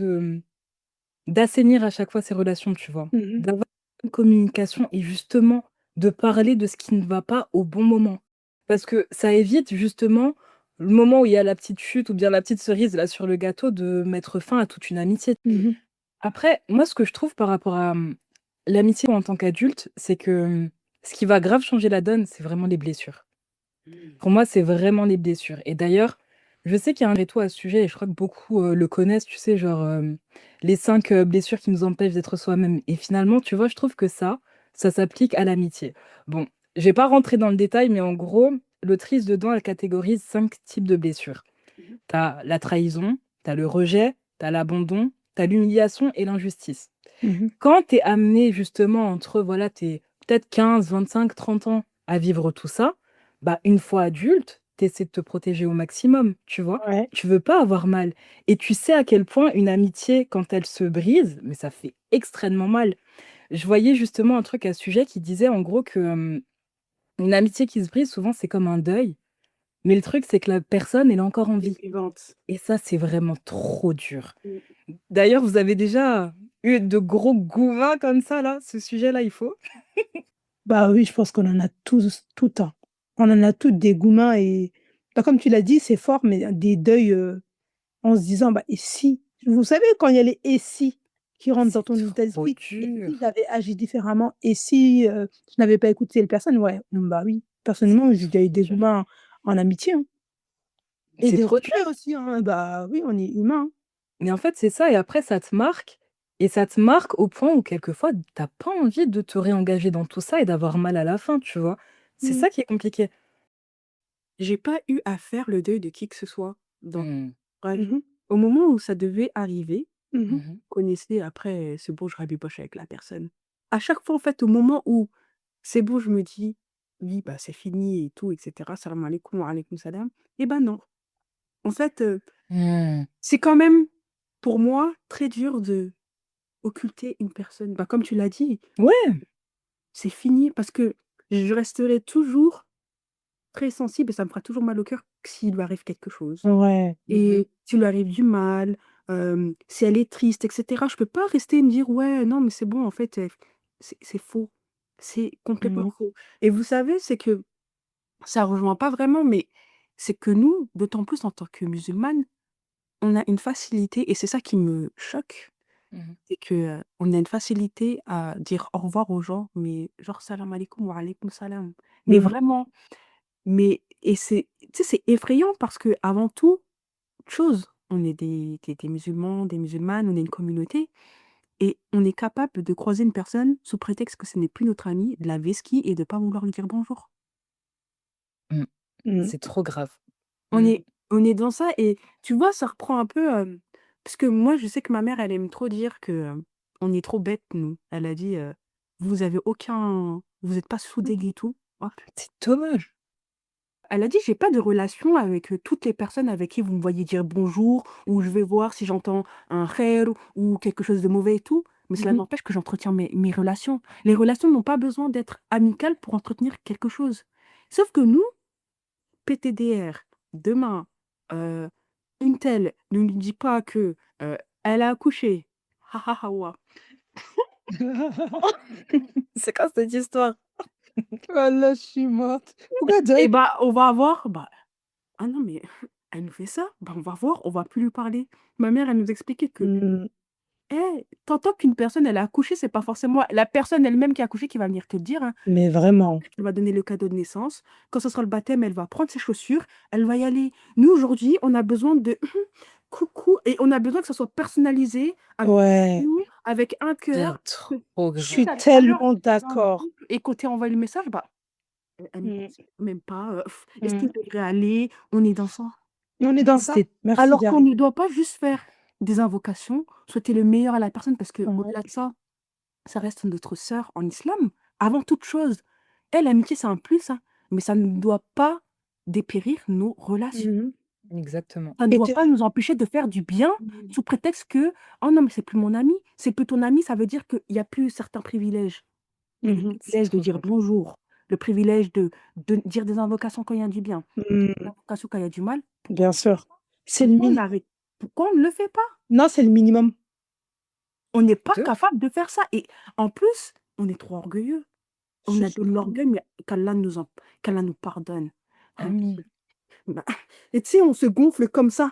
d'assainir à chaque fois ces relations, tu vois? Mmh mh. D'avoir une communication et justement de parler de ce qui ne va pas au bon moment. Parce que ça évite justement le moment où il y a la petite chute ou bien la petite cerise là sur le gâteau de mettre fin à toute une amitié. Mmh mh. Après, moi, ce que je trouve par rapport à, l'amitié en tant qu'adulte, c'est que, ce qui va grave changer la donne, c'est vraiment les blessures. Mmh. Pour moi, c'est vraiment les blessures et d'ailleurs, je sais qu'il y a un réto à ce sujet et je crois que beaucoup, le connaissent, tu sais, genre, les 5 blessures qui nous empêchent d'être soi-même et finalement, tu vois, je trouve que ça s'applique à l'amitié. Bon, je vais pas rentrer dans le détail, mais en gros, l'autrice dedans, elle catégorise 5 types de blessures. Mmh. Tu as la trahison, tu as le rejet, tu as l'abandon, tu as l'humiliation et l'injustice. Mmh mh. Quand tu es amené justement entre, voilà, tu es peut-être 15, 25, 30 ans à vivre tout ça, bah, une fois adulte, tu essaies de te protéger au maximum, tu vois? Ouais. Tu veux pas avoir mal et tu sais à quel point une amitié, quand elle se brise, mais ça fait extrêmement mal. Je voyais justement un truc à ce sujet qui disait en gros que, une amitié qui se brise souvent, c'est comme un deuil, mais le truc, c'est que la personne, elle est encore en Et vie vivante. et ça, c'est vraiment trop dur. Mmh. D'ailleurs, vous avez déjà De gros gourins comme ça, là, ce sujet-là, il faut. Bah oui, je pense qu'on en a tous tout le temps. On en a toutes des gourmands et bah, comme tu l'as dit, c'est fort, mais des deuils, en se disant: «Bah, et si?» Vous savez quand il y a les «et si» qui rentrent dans C'est ton état trop d'esprit? «Et si dur. j'avais agi différemment? Et si, je n'avais pas écouté telle personne?» Ouais, bah oui. C'est Personnellement, j'ai déjà eu trop des dur. gourmands en amitié, hein, et C'est des trop dur. regrets aussi, hein. Bah oui, on est humain, hein. Mais en fait, c'est ça et après ça te marque au point où quelquefois, tu pas envie de te réengager dans tout ça et d'avoir mal à la fin, tu vois? C'est Mmh. ça qui est compliqué. J'ai pas eu à faire le deuil de qui que ce soit dans Mmh. mon entourage. Mmh mh. Au moment où ça devait arriver, Mmh mh. Mmh. connaissez après, c'est bon, je rabiboche avec la personne. À chaque fois, en fait, au moment où c'est bon, je me dis: «Oui, bah, c'est fini et tout et cetera, salam alaikum wa alaykoum salam», et ben non. En fait, Mmh. c'est quand même, pour moi, très dur de occulter une personne. Bah, comme tu l'as dit, Ouais. c'est fini parce que je resterai toujours très sensible et ça me fera toujours mal au cœur s'il lui arrive quelque chose. Ouais. Mmh. Et s'il lui arrive du mal, si elle est triste et cetera, je peux pas rester et me dire: «Ouais, non, mais c'est bon, en fait, c'est faux». C'est complètement Mmh. faux et vous savez, c'est que ça rejoint pas vraiment, mais c'est que nous, d'autant plus en tant que musulmanes, on a une facilité et c'est ça qui me choque, Mmh. c'est que, on a une facilité à dire au revoir aux gens, mais genre: «Salam alaikum wa alaykoum salam». Mais Mmh. vraiment, mais et c'est tu sais, c'est effrayant parce qu'avant toute chose, on est des musulmans, des musulmanes, on est une communauté et on est capable de croiser une personne sous prétexte que ce n'est plus notre ami, de la vesquie et de pas vouloir lui dire bonjour. Mmh. Mmh. C'est trop grave. On Mmh. est on est dans ça et tu vois, ça reprend un peu, parce que moi, je sais que ma mère, elle aime trop dire que, on est trop bêtes, nous. Elle a dit, vous êtes pas soudés et tout». Oh, C'est dommage. elle a dit: «J'ai pas de relation avec, toutes les personnes avec qui vous me voyez dire bonjour ou je vais voir si j'entends un khair ou quelque chose de mauvais et tout, mais Mmh cela mh. n'empêche que j'entretiens mes relations». Les relations n'ont pas besoin d'être amicales pour entretenir quelque chose. Sauf que nous, PTDR, demain, heu, une telle ne nous dit pas que, elle a accouché. Ha ha ha wa. C'est quoi cette histoire? Oh là, je suis morte. Pourquoi Et Jack? bah, on va avoir, bah, ah non mais elle nous fait ça, bah, on va voir, on va plus lui parler. Ma mère, elle nous expliquait que Mmh. eh, tu qu'une personne, elle a accouché, c'est pas forcément la personne elle-même qui a accouché qui va venir te le dire, hein. Mais vraiment. Elle va donner le cadeau de naissance. Quand ce sera le baptême, elle va prendre ses chaussures, elle va y aller. Nous, aujourd'hui, on a besoin de coucou et on a besoin que ça soit personnalisé avec Ouais, nous, avec un C'est cœur. trop je Tu sais, suis grave. tout à l'heure, tellement j'étais dans le d'accord. groupe et quand tu as envoyé le message, bah, elle me Mmh. pensait même pas, est-ce que Mmh. je devrais aller? On est dans ça. On est dans ça. C'est Merci Alors qu'on Diary. ne doit pas juste faire des invocations, souhaiter le meilleur à la personne parce Ouais. qu'au-delà de ça, ça reste notre sœur en islam, avant toute chose. Et l'amitié, c'est un plus, hein, mais ça ne doit pas dépérir nos relations. Mmh mh. exactement. Ça ne Et doit te pas nous empêcher de faire du bien Mmh. sous prétexte que: «Oh non, mais c'est plus mon ami». C'est plus ton ami, ça veut dire qu'il y a plus certains privilèges. Le Mmh mh. C'est privilège de trop dire grave. bonjour, le privilège de dire des invocations quand il y a du bien, dire des Mmh. invocations quand il y a du mal. Bien sûr. C'est le Pourquoi on mini arrête? Pourquoi on ne le fait pas? Non, c'est le minimum. On n'est pas De ouf. capable de faire ça et en plus, on est trop orgueilleux. On a de l'orgueil, mais qu'Allah nous pardonne. Hein, Amis. bah et tu sais, on se gonfle comme ça.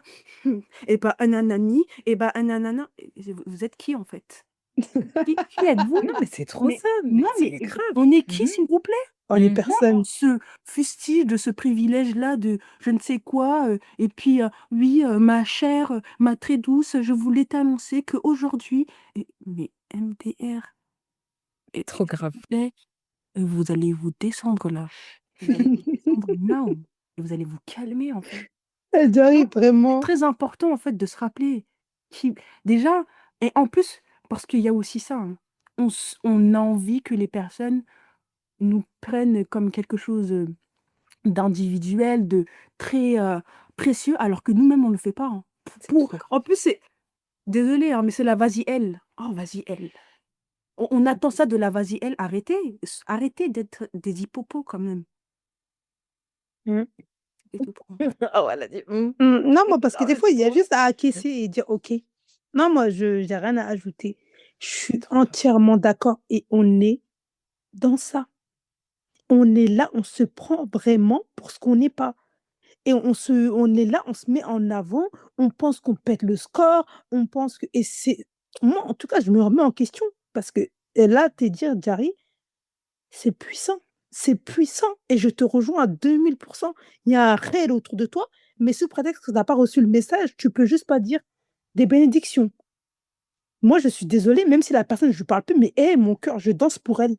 Et bah, nanani, et bah, nanana. Et vous êtes qui, en fait? Qui êtes-vous? Non, mais c'est trop Mais ça, mais non, mais c'est grave. on est qui, Mmh s'il vous plaît? On est mh. On personne. se fustige de ce privilège-là de je ne sais quoi, et puis, «Oui, ma chère, ma très douce, je voulais t'annoncer qu'aujourd'hui» et mais MDR, et Trop s'il grave. vous plaît, vous allez vous descendre là. Vous allez vous descendre now et vous allez vous calmer, en fait. Elle Diary, C'est vraiment. très important, en fait, de se rappeler qui déjà et en plus, parce qu'il y a aussi ça, hein, on a envie que les personnes nous prennent comme quelque chose, d'individuel, de très, précieux, alors que nous-mêmes, on ne le fait pas, hein. C'est Pour trop grave. en plus, c'est désolée, hein, mais c'est la vas-y elle. Oh vas-y elle. On attend ça de la vas-y elle, arrêtez d'être des hippopos quand même. Mmh. C'est tout pour moi. Ah ouais, elle a dit: «Mmh». Mmh. Non, moi, parce que Ah des ouais, fois, il y a trop. juste à acquiescer et dire: «OK». Non, moi, je j'ai rien à ajouter. Je suis entièrement d'accord et on est dans ça. On est là, on se prend vraiment pour ce qu'on n'est pas et on est là, on se met en avant, on pense qu'on pète le score, on pense que et c'est moi, en tout cas, je me remets en question parce que et là, te dire: «Diary, c'est puissant et je te rejoins à 2000. Il y a un réel autour de toi, mais sous prétexte que tu as pas reçu le message, tu peux juste pas dire des bénédictions. Moi, je suis désolée, même si la personne, je lui parle plus, mais hey, mon cœur, je danse pour elle.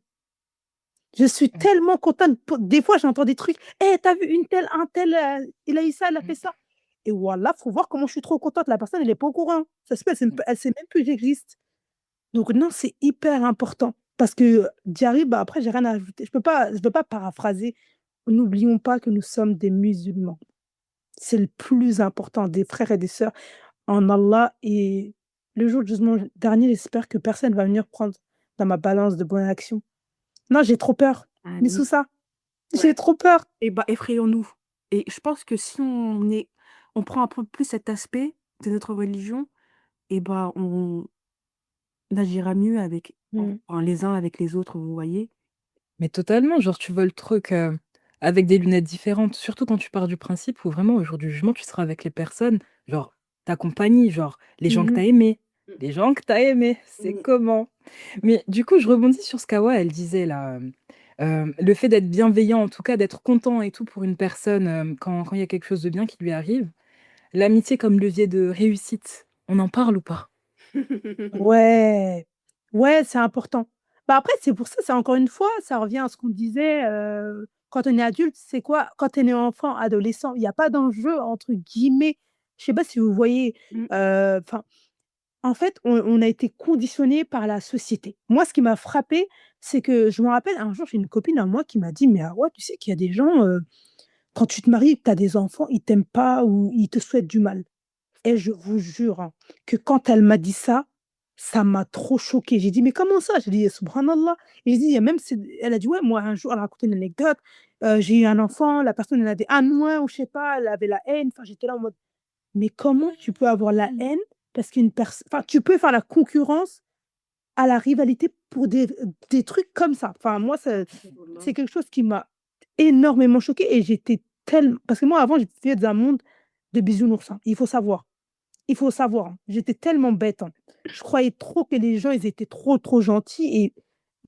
Je suis Mmh, tellement contente. Des fois, j'entends des trucs: «Hey, tu vu une telle, un tel, il a eu ça, elle a fait mmh, ça» et voilà, faut voir comment je suis trop contente. La personne, elle est pas au courant. Ça se peut, mmh. elle sait même plus que j'existe. Donc non, c'est hyper important parce que Diary, bah, après, j'ai rien à ajouter. Je peux pas paraphraser. N'oublions pas que nous sommes des musulmans. C'est le plus important, des frères et des sœurs en Allah et le jour du jugement dernier, j'espère que personne va venir prendre dans ma balance de bonnes actions. Non, j'ai trop peur. Mais Amin. sous ça, j'ai Ouais. trop peur. Et bah, effrayons-nous. Et je pense que si on prend un peu plus cet aspect de notre religion, et bah, on agira mieux avec, Mmh. enfin, les uns avec les autres, vous voyez? Mais totalement, genre tu vois le truc, avec des lunettes différentes, surtout quand tu pars du principe où vraiment au jour du jugement, tu seras avec les personnes, genre ta compagnie, genre les gens que Mmh tu mh. as aimés. Les gens que tu as aimés, c'est Mmh. comment? Mais du coup, je rebondis sur ce qu'Awa, elle disait là, le fait d'être bienveillant, en tout cas d'être content et tout pour une personne, quand il y a quelque chose de bien qui lui arrive. L'amitié comme levier de réussite, on en parle ou pas? Ouais, ouais, c'est important. Bah, après, c'est pour ça, c'est encore une fois, ça revient à ce qu'on disait, quand on est adulte, c'est quoi? Quand on est enfant, adolescent, il y a pas «d'enjeu» entre guillemets. Je sais pas si vous voyez? Mmh. Enfin, en fait, on a été conditionnés par la société. Moi, ce qui m'a frappée, c'est que je me rappelle un jour, j'ai une copine à moi qui m'a dit: «Mais ah ouais, tu sais qu'il y a des gens, quand tu te maries, que tu as des enfants, ils t'aiment pas ou ils te souhaitent du mal». Et je vous jure, hein, que quand elle m'a dit ça, ça m'a trop choquée. J'ai dit: «Mais comment ça?» J'ai dit: «Subhanallah» et j'ai dit: «Il y a même c'est» elle a dit: «Ouais, moi, un jour» elle a raconté une anecdote, j'ai eu un enfant, la personne, elle avait un mois ou je sais pas, elle avait la haine. Enfin, j'étais là en mode: «Mais comment tu peux avoir la haine parce qu'une personne enfin, tu peux faire la concurrence à la rivalité pour des trucs comme ça?» Enfin, moi, c'est quelque chose qui m'a énormément choquée et j'étais tellement parce que moi, avant, je vivais dans un monde de bisounours, hein, il faut savoir. Il faut savoir, hein, j'étais tellement bête, hein. Je croyais trop que les gens, ils étaient trop, trop gentils et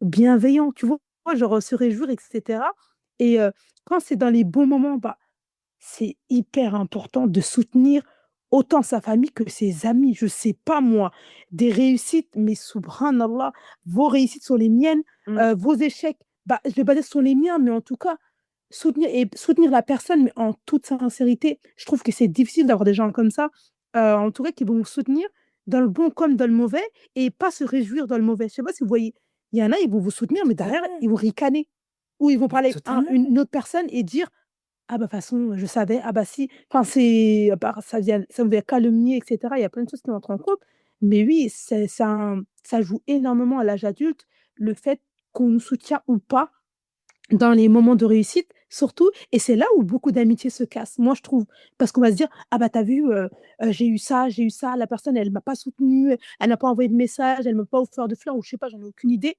bienveillants, tu vois? Genre, se réjouir et cetera et quand c'est dans les bons moments, bah, c'est hyper important de soutenir autant sa famille que ses amis. Je sais pas moi, des réussites, mais subhanallah, vos réussites sont les miennes, Mmh. vos échecs, bah, je vais pas dire ce sont les miens, mais en tout cas, soutenir la personne, mais en toute sincérité. Je trouve que c'est difficile d'avoir des gens comme ça, en tout cas qui vont vous soutenir dans le bon comme dans le mauvais et pas se réjouir dans le mauvais. Je sais pas si vous voyez? Il y en a, ils vont vous soutenir, mais derrière, Totalement, ils vont ricaner ou ils vont mais parler avec totalement. une autre personne et dire: «Ah bah, de toute façon, je savais. Ah bah si». Enfin, c'est bah, ça vient calomnier et cetera. Il y a plein de choses qui entrent en compte. Mais oui, ça joue énormément à l'âge adulte, le fait qu'on nous soutient ou pas dans les moments de réussite, surtout et c'est là où beaucoup d'amitiés se cassent, moi, je trouve. Parce qu'on va se dire: «Ah bah, t'as vu, j'ai eu ça, la personne, elle m'a pas soutenue, elle n'a pas envoyé de message, elle m'a pas offert de fleurs» ou je sais pas, j'en ai aucune idée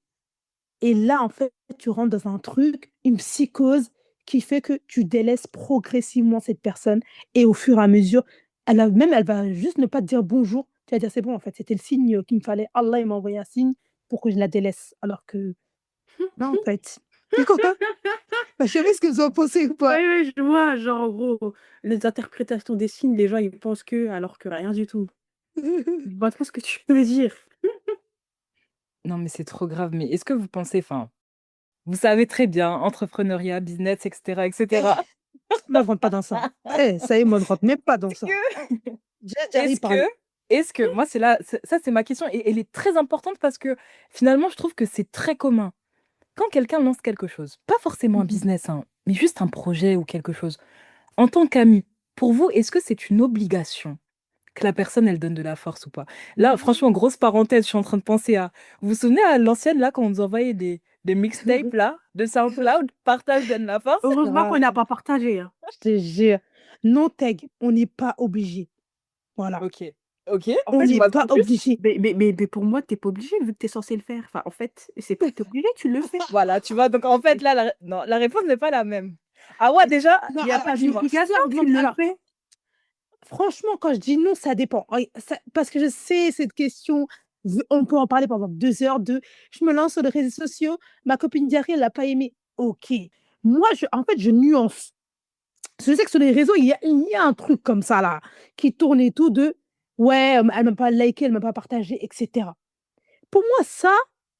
et là, en fait, tu rentres dans un truc, une psychose qui fait que tu délaisses progressivement cette personne et au fur et à mesure, elle va juste ne pas te dire bonjour. Tu vas dire: «C'est bon, en fait, c'était le signe, qu'il me fallait. Allah, il m'a envoyé un signe pour que je la délaisse». Alors que non, en fait. Tu es content? Bah, je sais pas ce que vous en pensez ou Oui, pas? oui, je vois, genre, en gros, les interprétations des signes, les gens, ils pensent que alors que rien du tout. Je vois trop ce que tu veux dire. Non, mais c'est trop grave. Mais est-ce que vous pensez, enfin, vous savez très bien, entrepreneuriat, business, et cetera, et Eh, cetera. me rentre pas dans ça. Eh, ça y est, me rentre même pas dans Est-ce ça. que Déjà, Diary est-ce parle. que est-ce que moi, c'est là, ça, c'est ma question et elle est très importante parce que finalement, je trouve que c'est très commun. Quand quelqu'un lance quelque chose, pas forcément un Mmh mh. business, hein, mais juste un projet ou quelque chose, en tant qu'ami, pour vous, est-ce que c'est une obligation que la personne, elle donne de la force ou pas? Là, franchement, grosse parenthèse, je suis en train de penser à vous vous souvenez à l'ancienne, là, quand on nous envoyait des mixtapes, là, de SoundCloud, partage, donne la force? Heureusement qu'on Grave, n'a pas partagé, hein. je te jure. Non tag, on n'est pas obligé. Voilà. OK. OK, En On fait, n'est dis-moi pas en plus. obligé. mais pour moi, t'es pas obligé vu que t'es censé le faire. Enfin, en fait, c'est pas que tu obligé, tu le fais. Voilà, tu vois? Donc en fait, là, non, la réponse n'est pas la même. Ah ouais, déjà, Non, Il y a pas dis-moi. d'obligation, Non, tu mais le alors, fais. franchement, quand je dis non, ça dépend. Parce que je sais cette question, on peut en parler pendant 2 heures. Je me lance sur les réseaux sociaux, ma copine dit elle l'a pas aimé. Ok. Moi, en fait, je nuance. Je sais que sur les réseaux, il y a un truc comme ça, là, qui tourne et tout de ouais, elle m'a pas liké, elle m'a pas partagé, etc. Pour moi, ça,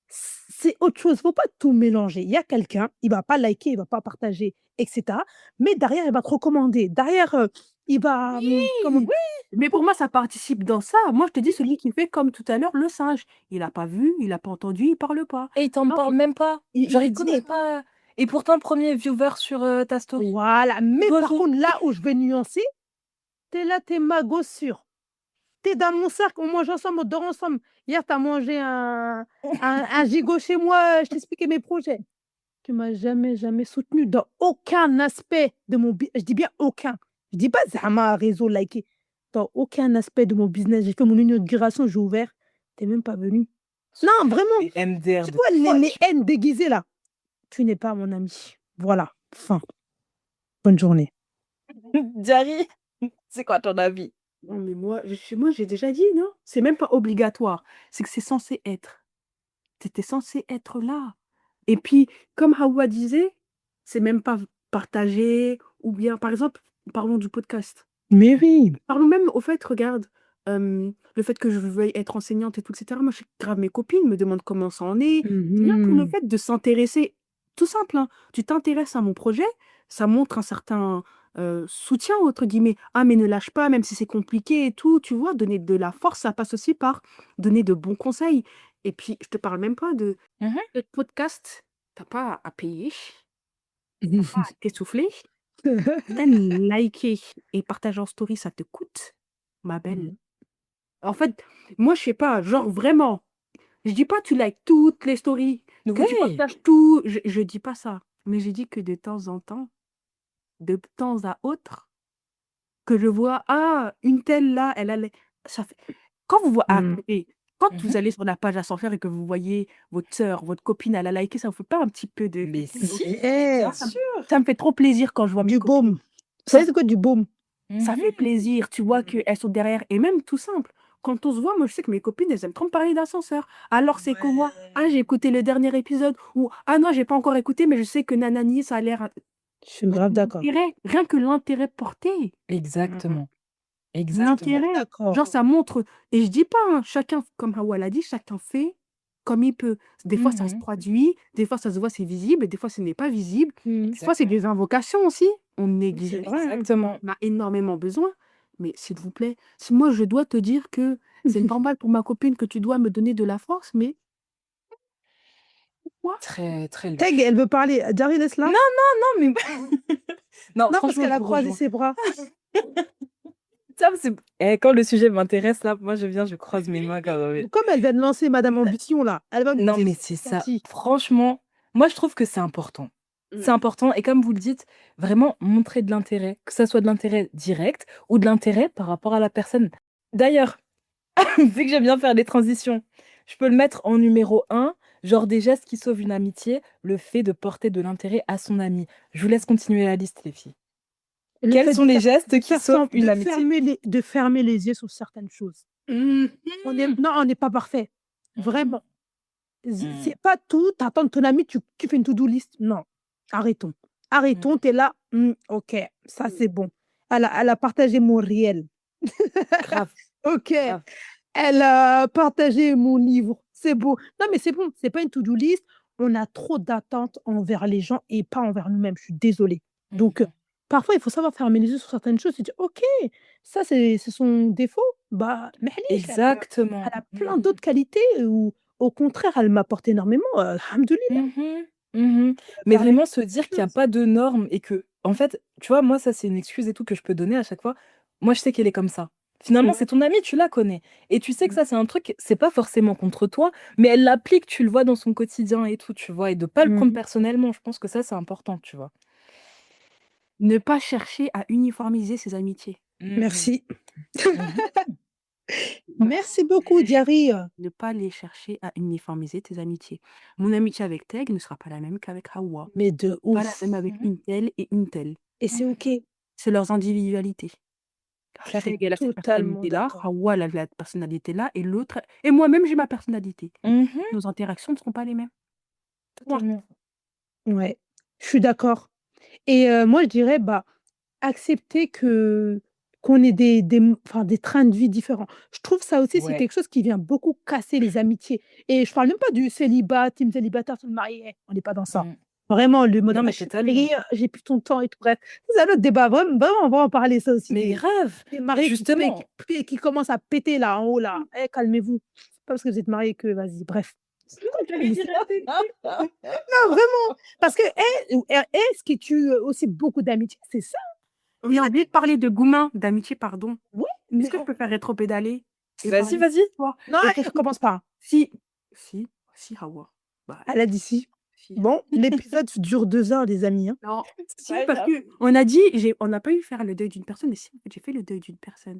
c'est autre chose. Faut pas tout mélanger. Il y a quelqu'un, il va pas liker, il va pas partager, etc. Mais derrière, il va te recommander. Derrière, il va, comment Oui, mais pour moi, ça participe dans ça. Moi, je te dis, celui qui fait comme tout à l'heure, le singe. Il a pas vu, il a pas entendu, il parle pas. et il t'en Non, parle même pas. il Genre, te il dit connaît pas. Et pourtant, le premier viewer sur ta story. voilà. Mais par Bonjour. contre, là où je vais nuancer, tu es là, tu es magot sûr. Tu es dans mon cercle, on mange ensemble, on dort ensemble. Hier, tu as mangé un gigot chez moi, je t'expliquais mes projets. Tu m'as jamais, jamais soutenu dans aucun aspect de mon je dis bien aucun. Je dis pas Zama réseau liké. Dans aucun aspect de mon business. J'ai fait mon inauguration, j'ai ouvert. T'es même pas venu. Non, vraiment. Les MDR Tu de vois, les poche. haines déguisées là. Tu n'es pas mon ami. Voilà. Fin. Bonne journée. Diary, c'est quoi ton avis? non, mais moi, j'ai déjà dit, non? C'est même pas obligatoire. C'est que c'est censé être. T'étais censé être là. Et puis, comme Hawa disait, c'est même pas partagé, ou bien, par exemple, parlons du podcast. Mais oui. Parlons même au fait, regarde, le fait que je veuille être enseignante et tout, etc. Moi, je sais que grave mes copines me demandent comment ça en est. Rien que le Mhm. fait de s'intéresser, tout simple, hein, tu t'intéresses à mon projet, ça montre un certain soutien, entre guillemets. Ah, mais ne lâche pas, même si c'est compliqué et tout, tu vois, donner de la force, ça passe aussi par donner de bons conseils. Et puis, je te parle même pas de Mhm. le podcast, t'as pas à payer, t'as pas à t'essouffler. Même liker et partager en story, ça te coûte, ma belle. Mhm. En fait, moi, je sais pas, genre vraiment, je dis pas tu likes toutes les stories, que tu Ouais, partages tout, je dis pas ça. Mais j'ai dit que de temps en temps, de temps à autre, que je vois, ah, une telle là, elle a ça fait... Quand vous voyez, Mhm. quand mhm. vous allez sur la page à s'en faire et que vous voyez votre sœur, votre copine, elle a liké, ça vous fait pas un petit peu de... Mais si, Eh, bien sûr. Ça me fait trop plaisir quand je vois mes du copines. baume. Vous savez c'est quoi du baume? Ça Mhm. fait plaisir, tu vois qu'elles sont derrière. Et même tout simple, quand on se voit, moi je sais que mes copines, elles aiment trop me parler d'ascenseur. Alors c'est quoi? Ah, j'ai écouté le dernier épisode. Ou ah non, j'ai pas encore écouté, mais je sais que Nanani, ça a l'air. Je suis grave d'accord. L'intérêt, rien que l'intérêt porté. Exactement, exactement. L'intérêt. Genre, D'accord. ça montre. Et je dis pas, hein, chacun, comme Hawa l'a dit, chacun fait comme il peut. Des fois, ça se Mhm. traduit, des fois, ça se voit, c'est visible, et des fois, ce n'est pas visible. Mhm. Des fois, c'est des Exactement. invocations aussi. On C'est néglige vrai, hein. Exactement. on a énormément besoin. Mais s'il vous plaît, si moi je dois te dire que c'est normal pour ma copine que tu dois me donner de la force, mais pourquoi? Très, très Teg, louche. elle veut parler. Dari, laisse-la. Non, non, mais non, Non, parce franchement, qu'elle je a vous croisé rejoins. ses bras. Ça, quand le sujet m'intéresse, là, moi, je viens, je croise mes mains comme... Comme elle vient de lancer Madame Ambition, là, elle va nous Non, dire mais ce c'est qu'elle a ça. senti. Franchement, moi, je trouve que c'est important. Mm. C'est important. Et comme vous le dites, vraiment montrer de l'intérêt, que ça soit de l'intérêt direct ou de l'intérêt par rapport à la personne. D'ailleurs, vu que j'aime bien faire des transitions, je peux le mettre en numéro un, genre des gestes qui sauvent une amitié, le fait de porter de l'intérêt à son ami. Je vous laisse continuer la liste, les filles. Le Quels fait sont les gestes qui sauvent une amitié? de fermer les yeux sur certaines choses. Mhm. Non, on n'est pas parfait. Vraiment. Mm, C'est pas tout. T'attends ton ami, tu fais une to-do list. Non. Arrêtons. mm, Arrêtons. T'es là. Ok, ça c'est bon. Elle a partagé mon réel. grave, Ok. grave. Elle a partagé mon livre. C'est beau. Non, mais c'est bon. C'est pas une to-do list. On a trop d'attentes envers les gens et pas envers nous-mêmes. Je suis désolée. Donc, Mhm. parfois, il faut savoir fermer les yeux sur certaines choses et dire, ok, ça c'est son défaut. Bah, معليش, Exactement. elle a plein d'autres qualités où, au contraire, elle m'apporte énormément. Alhamdoulilah. Mhm, mhm. Mais Permet vraiment se dire qu'il n'y a choses. pas de normes et que, en fait, tu vois, moi, ça, c'est une excuse et tout que je peux donner à chaque fois. Moi, je sais qu'elle est comme ça. Finalement, Mm. c'est ton amie, tu la connais. Et tu sais que Mm. ça, c'est un truc, c'est pas forcément contre toi, mais elle l'applique, tu le vois dans son quotidien et tout, tu vois, et de pas le prendre Mhm. personnellement. Je pense que ça, c'est important, tu vois. Ne pas chercher à uniformiser ses amitiés. Mhm, Merci. mhm. Merci beaucoup, Diary. Ne pas les chercher à uniformiser tes amitiés. Mon amitié avec Teg ne sera pas la même qu'avec Hawa. Mais de Pas la même ouf. avec une telle et une telle. Et c'est OK. C'est leurs individualités. Je suis Teg, elle a cette totalement personnalité-là, d'accord. Hawa, elle a la personnalité-là, et l'autre, et moi-même, j'ai ma personnalité. Mhm, Nos interactions ne seront pas les mêmes. Point. totalement. Ouais, je suis d'accord. Et moi, je dirais, bah, accepter qu'on ait des trains de vie différents. Je trouve ça aussi, c'est Ouais. quelque chose qui vient beaucoup casser les amitiés. Et je parle même pas du célibat, team célibataire, team marié, on n'est pas dans ça. Mm. Vraiment, le mode: Non, «Ah, mais je suis totalement. mariée, j'ai plus ton temps et tout», bref. C'est un autre débat, vraiment, on va en parler ça aussi Mais grave, des mariés justement. qui commencent à péter là, en haut là. Eh, calmez-vous. C'est pas parce que vous êtes mariés que vas-y, bref. Non, vraiment, parce ce qui tue, aussi beaucoup d'amitiés, c'est ça. Oui, on vient de parler de Goumin, d'amitié, pardon. Ouais, Est-ce mais que je peux faire rétro-pédaler et Vas-y, parler de vas-y. toi? non, Et franchement, commence pas. si, si, Hawa. Bah, Elle a dit si. si. Bon, l'épisode dure 2 heures, les amis, hein. Non, C'est si, pas parce grave. que on a dit, on n'a pas eu faire le deuil d'une personne, mais si, en fait, j'ai fait le deuil d'une personne.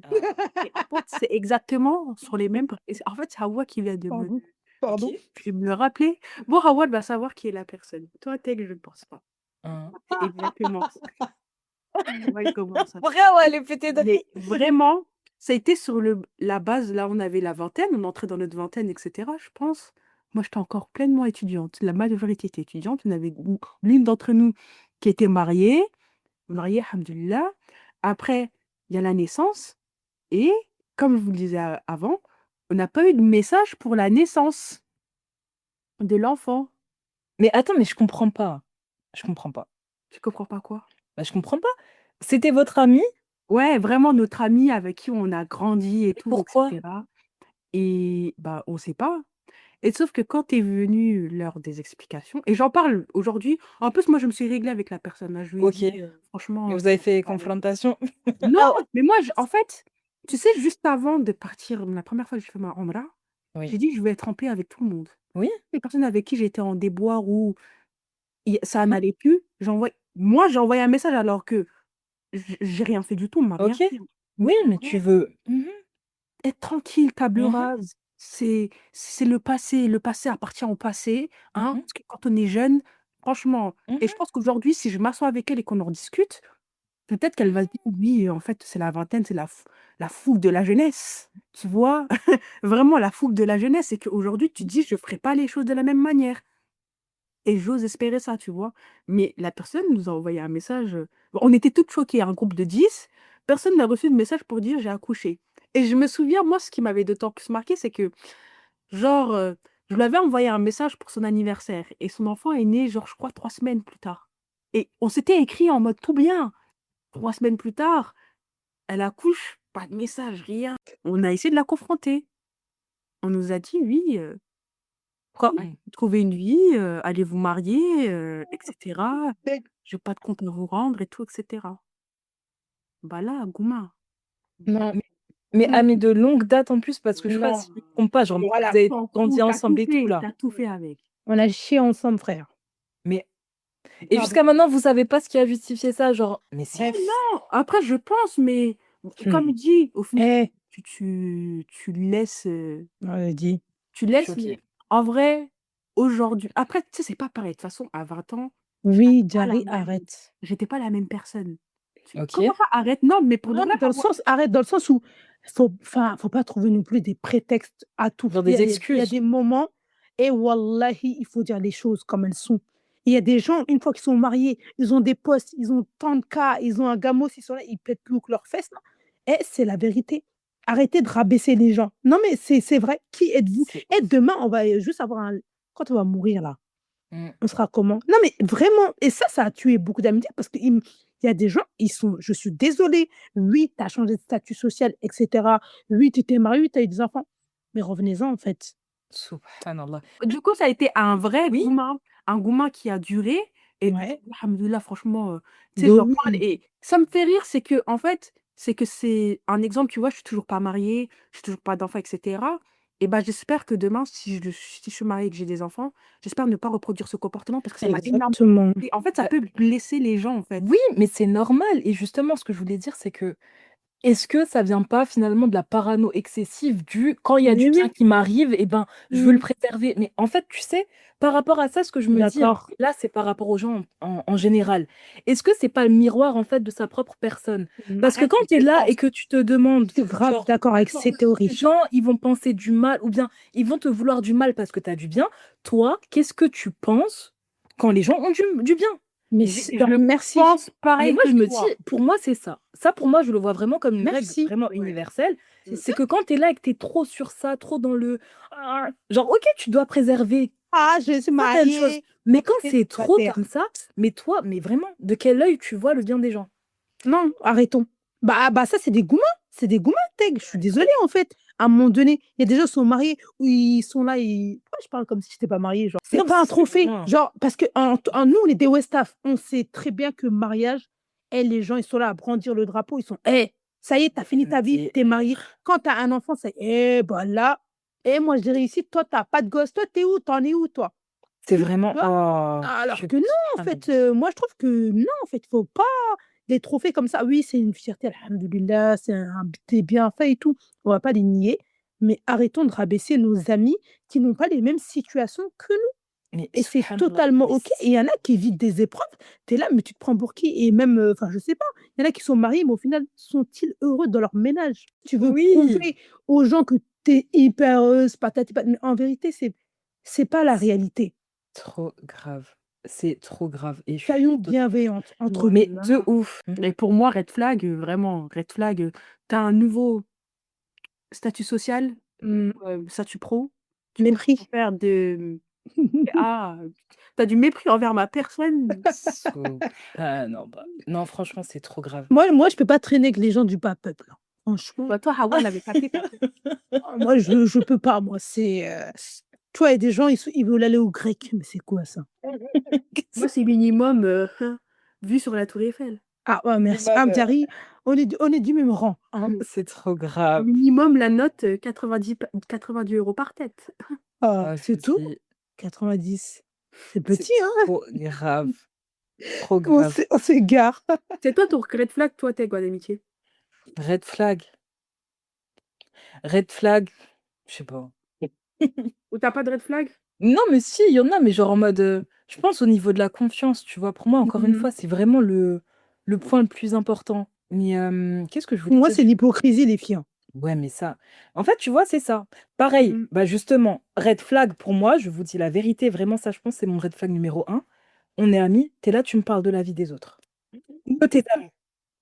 Et en fait, c'est exactement sur les mêmes. En fait, c'est Hawa qui vient de me, Pardon, pardon. Ok. je vais me le rappeler. Bon, Hawa elle va savoir qui est la personne. Toi, Teg, je ne pense pas. Hein. C'est exactement ça. Ouais, comment ça? Vraiment, elle est pétée de Mais vraiment, ça a été sur la base, là, on avait la vingtaine, on entrait dans notre vingtaine, etc., je pense. Moi, j'étais encore pleinement étudiante. La majorité était étudiante. On avait l'une d'entre nous qui était mariée, alhamdoulilah. Après, il y a la naissance. Et, comme je vous le disais avant, on n'a pas eu de message pour la naissance de l'enfant. Mais attends, mais je comprends pas. Je comprends pas. Tu comprends pas quoi? Bah, je comprends pas. C'était votre ami? Ouais, vraiment notre ami avec qui on a grandi et Et tout, pourquoi? etc. Et bah, on sait pas. Et sauf que quand est venue l'heure des explications, et j'en parle aujourd'hui, en plus, moi, je me suis réglée avec la personne, hein, je lui ai Ok. dit, Et franchement, vous avez on peut fait pas aller. confrontation? Non, Ah, mais moi, en fait, tu sais, juste avant de partir, la première fois que j'ai fait ma Omra, oui. j'ai dit, je vais être en paix avec tout le monde. Oui? Les personnes avec qui j'étais en déboire ou ça n'allait plus, moi, j'ai envoyé un message alors que j'ai rien fait du tout, on m'a rien Ok. fait. Mais Oui, en mais vrai, tu veux. être tranquille, table Mhm, rase, c'est le passé appartient au passé, hein, mhm, parce que quand on est jeune, franchement, et je mhm. pense qu'aujourd'hui, si je m'assois avec elle et qu'on en discute, peut-être qu'elle va se dire: «Oui, en fait, c'est la vingtaine, c'est la fougue de la jeunesse», tu vois? Vraiment la fougue de la jeunesse, et qu'aujourd'hui, tu te dis: «Je ferai pas les choses de la même manière», et j'ose espérer ça, tu vois? Mais la personne nous a envoyé un message, on était toutes choquées, un groupe de 10, personne n'a reçu de message pour dire: «J'ai accouché», et je me souviens, moi, ce qui m'avait d'autant plus marqué, c'est que genre, je lui avais envoyé un message pour son anniversaire et son enfant est né, genre, je crois 3 semaines plus tard, et on s'était écrit en mode tout bien. 3 semaines plus tard, elle accouche, pas de message, rien. On a essayé de la confronter. On nous a dit: «Oui, Mm. trouvez une vie, allez vous marier, et cetera. J'ai pas de compte à vous rendre et tout, et cetera». Bah là, Gouma, Non, Mais mmh, amis de longue date en plus, parce que je crois, non, si je me trompe pas, genre, voilà, vous avez grandi ensemble et tout, là. tu tout fait avec. on a chié ensemble, frère. Mais, et Pardon. jusqu'à maintenant, vous savez pas ce qui a justifié ça, genre, mais si. Bref. Non, après je pense, mais comme Mmh. dit, au final, Eh, tu laisses, on a dit. tu laisses, mais Choquée. en vrai, aujourd'hui après, tu sais, c'est pas pareil. De toute façon, à 20 ans, Oui, pas la Diary, même arrête. j'étais pas la même personne. Ok. Comment ça, arrête? Non, mais pour de Non, vrai, mais arrête dans le sens où faut pas trouver non plus des prétextes à tout. Genre Il y des a il y a excuses. des moments et wallahi, il faut dire les choses comme elles sont. Il y a des gens, une fois qu'ils sont mariés, ils ont des postes, ils ont tant de cas, ils ont un gamos, ils sont là, ils pètent plus haut que leurs fesses, là. Et c'est la vérité. Arrêtez de rabaisser les gens. Non, mais c'est vrai. Qui êtes-vous? C'est Et ouf. demain, on va juste avoir un quand on va mourir là, Mm. on sera comment? Non, mais vraiment, et ça a tué beaucoup d'amitiés parce qu'il y a des gens, je suis désolée, oui, tu as changé de statut social, et cetera. Oui, tu t'es marié, tu as eu des enfants, mais revenez-en, en fait. Subhanallah. du coup, ça a été Oui, un gouma qui a duré, et Ouais, alhamdoulilah, franchement, tu sais, de j'en parle oui, et ça me fait rire, c'est que en fait, c'est un exemple, tu vois? Je suis toujours pas mariée, j'ai toujours pas d'enfants, et cetera, et bah, j'espère que demain, si je suis mariée et que j'ai des enfants, j'espère ne pas reproduire ce comportement parce que ça m'a énormément exactement. et en fait, ça bah, peut blesser les gens, en fait. oui, mais c'est normal. Et justement, ce que je voulais dire, c'est que Est-ce que ça vient pas finalement de la parano excessive du quand il y a du Oui, bien oui. qui m'arrive, et ben, je veux le Mmh. préserver. Mais en fait, tu sais, par rapport à ça, ce que je me dis, hein, D'accord. là, c'est par rapport aux gens en général. Est-ce que c'est pas le miroir en fait de sa propre personne? Parce que Arrête, quand je tu es là et pense. que tu te demandes, Je suis grave genre, d'accord avec ces les théories. gens, ils vont penser du mal, ou bien ils vont te vouloir du mal parce que tu as du bien, toi, qu'est-ce que tu penses quand les gens ont du bien? Mais genre, Je merci. pense Mais pareil moi, que je me dis, toi. pour moi, c'est ça. Ça, pour moi, je le vois vraiment comme une règle Merci. vraiment Ouais. universelle. C'est C'est ça. que quand tu es là et que tu es trop sur ça, trop dans le... Genre, ok, tu dois préserver Ah, je suis certaines choses. mariée. Mais quand Entrée c'est trop célibataire. comme ça, mais toi, mais vraiment, de quel œil tu vois le bien des gens? Non, arrêtons. Bah ça, c'est des goumans. C'est des goumans, Teg. Je suis désolée, en fait. À un moment donné, il y a des gens qui sont mariés où ils sont là. Pourquoi je parle comme si je n'étais pas mariée, genre. C'est Non, pas un c'est trophée. vraiment... Genre, parce que nous, on est des Westaf. On sait très bien que mariage, les gens, ils sont là à brandir le drapeau. Ils sont, ça y est, t'as fini ta vie, c'est t'es marié. Quand t'as un enfant, c'est, bah là, moi, j'ai réussi. Toi, t'as pas de gosse. Toi, t'es où? T'en es où, toi? c'est Tu vraiment... vois? Oh, Alors que non, en fait, moi, je trouve que non, en fait, il faut pas des trophées comme ça. Oui, c'est une fierté, alhamdoulilah, c'est des bienfaits et tout. On va pas les nier, mais arrêtons de rabaisser nos amis qui n'ont pas les mêmes situations que nous. Mais Et c'est subhanallah, totalement mais OK. Et il y en a qui vivent des épreuves. Tu es là, mais tu te prends pour qui? Et même, enfin, je sais pas, il y en a qui sont mariés, mais au final, sont-ils heureux dans leur ménage? Tu veux oui, prouver aux gens que tu es hyper heureuse, patati mais en vérité, c'est pas la c'est réalité. trop grave. C'est trop grave. Et je suis Soyons bienveillantes entre nous. mais de Voilà. ouf. Et pour moi, red flag, vraiment, red flag, tu un nouveau statut social, Mmh. statut pro, tu commences à Mépris. faire de ah, tu du mépris envers ma personne. So ah non, bah, non, franchement, c'est trop grave. Moi, je peux pas traîner avec les gens du bas peuple, hein. Franchement, Bah, toi, Hawa, elle avait capté ta moi, je peux pas, moi, tu vois, il y a des gens, ils veulent aller au grec, mais c'est quoi ça? moi, c'est minimum, vue sur la tour Eiffel. Ah ouais, merci. Ah, Minimum, Diary, on est du même rang, hein. c'est trop grave. Minimum la note, 90 € par tête. Ah, Ah, je c'est me tout? dis, 90. C'est c'est petit, hein? trop grave, trop On grave. s'é on s'égare. C'est toi ton red flag, toi, t'es quoi d'amitié? Red flag, red flag, je sais pas. Ou tu pas de red flag? Non, mais si, il y en a, mais genre en mode, je pense au niveau de la confiance, tu vois? Pour moi, encore une Mmh. fois, c'est vraiment le point le plus important. Mais, qu'est-ce que je voulais Moi, dire? c'est l'hypocrisie, les filles, hein. Ouais, mais ça en fait, tu vois, c'est ça. Pareil, Mmh. bah, justement, red flag pour moi, je vous dis la vérité, vraiment ça, je pense, c'est mon red flag numéro un. On est amis, tu es là, tu me parles de la vie des autres. De tes amis.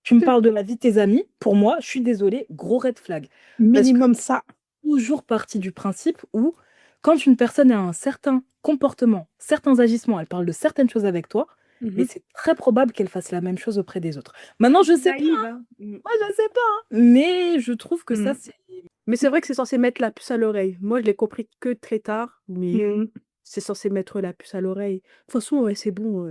Tu me parles de la vie de tes amis, pour moi, je suis désolée, gros red flag. Parce que Minimum ça. toujours partie du principe où, quand une personne a un certain comportement, certains agissements, elle parle de certaines choses avec toi, mais Mmh. c'est très probable qu'elle fasse la même chose auprès des autres. Maintenant, je sais pas, Naïve, hein. moi, je sais pas, hein, mais je trouve que ça, Mmh. c'est Mais c'est vrai que c'est censé mettre la puce à l'oreille. Moi, je l'ai compris que très tard, mais Mmh. c'est censé mettre la puce à l'oreille. De toute façon, ouais, c'est bon,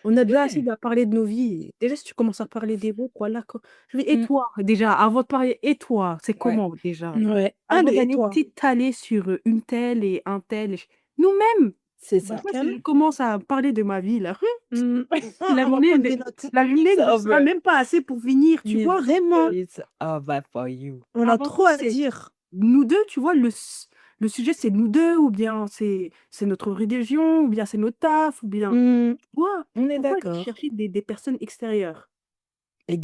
on a déjà assez ouais. à parler de nos vies. Déjà, si tu commences à parler des vôtres, voilà, je vais: «Et Mmh, toi?» déjà, avant de parler: «Et toi, c'est ouais. comment déjà?» Ouais. Un Avant 2 et d'aller toi? t'étaler sur, une telle et un tel et nous-mêmes! C'est Bah, ça. Moi, si calme. je commence à parler de ma vie là, Mmh. la On va journée prendre ne des notes. la journée ne Ça sera me même pas assez pour finir, tu Mais vois? vraiment, it's over for you. on a Avant trop tout, à c'est dire. nous 2 tu vois? Le sujet, c'est nous 2 ou bien c'est notre religion ou bien c'est notre taf ou bien Mmh. tu vois? On est Pourquoi aller d'accord. chercher des personnes extérieures?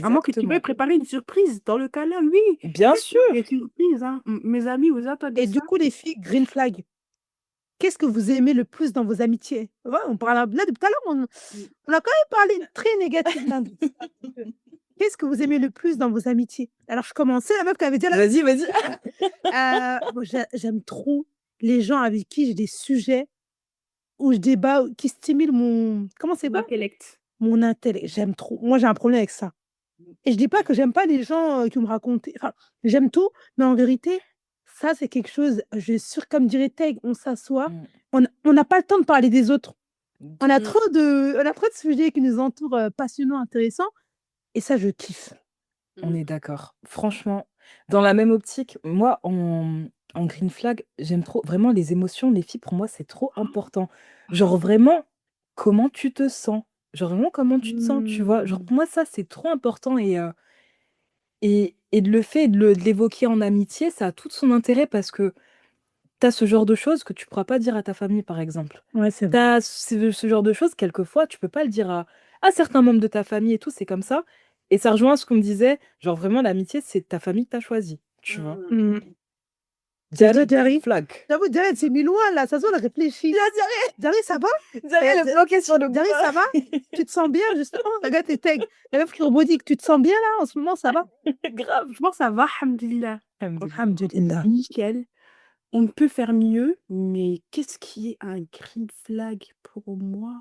À moins que tu veuilles Exactement. préparer une surprise. Dans le cas là, oui, Bien sûr. des surprises, hein. Mes amis, vous attendez Et du ça? coup, les filles, green flag, qu'est-ce que vous aimez le plus dans vos amitiés? Ouais, on parle là depuis tout à l'heure, Mmh. on a quand même parlé très négatif là, donc c'est un petit peu qu'est-ce que vous aimez le plus dans vos amitiés? Alors je commençais, la meuf qui avait dit là, Vas-y, vas-y. moi j'aime trop les gens avec qui j'ai des sujets où je débat, qui stimulent mon comment c'est Ton bon? intellect. Mon intellect, j'aime trop. Moi, j'ai un problème avec ça. Et je dis pas que j'aime pas les gens, qui me racontent enfin, j'aime tout, mais en vérité, ça, c'est quelque chose, je suis comme dirait Teg, on s'assoit, Mmh. on n'a pas le temps de parler des autres. De On a trop de sujets qui nous entourent, passionnants, intéressants et ça, je kiffe. On Mmh. est d'accord. Franchement, dans la même optique, moi, en green flag, j'aime trop vraiment les émotions, les filles, pour moi, c'est trop important. Genre vraiment, comment tu te sens? Genre vraiment comment tu te sens, tu vois? Genre Mmh. pour moi, ça, c'est trop important Et le fait de l'évoquer en amitié, ça a tout son intérêt parce que tu as ce genre de choses que tu pourras pas dire à ta famille, par exemple. Ouais, c'est Tu vrai. as ce genre de choses, quelquefois, tu peux pas le dire à certains membres de ta famille et tout, c'est comme ça. Et ça rejoint ce qu'on me disait, genre vraiment, l'amitié, c'est ta famille que tu as choisie, tu vois. Mm. Et toi, Jari, Jerry? flag. J'avoue, Jerry, elle s'est mis loin, là. Ça se voit, elle réfléchit. Jerry, ça va? Jari, elle est bloquée sur le Jerry, ça va? Tu te sens bien, justement? Regarde tes tags. La meuf qui rebondit, tu te sens bien, là, en ce moment, ça va? Grave. Franchement, ça va, alhamdoulilah. Alhamdulillah. Nickel. On peut faire mieux, mais qu'est-ce qui est un green flag pour moi?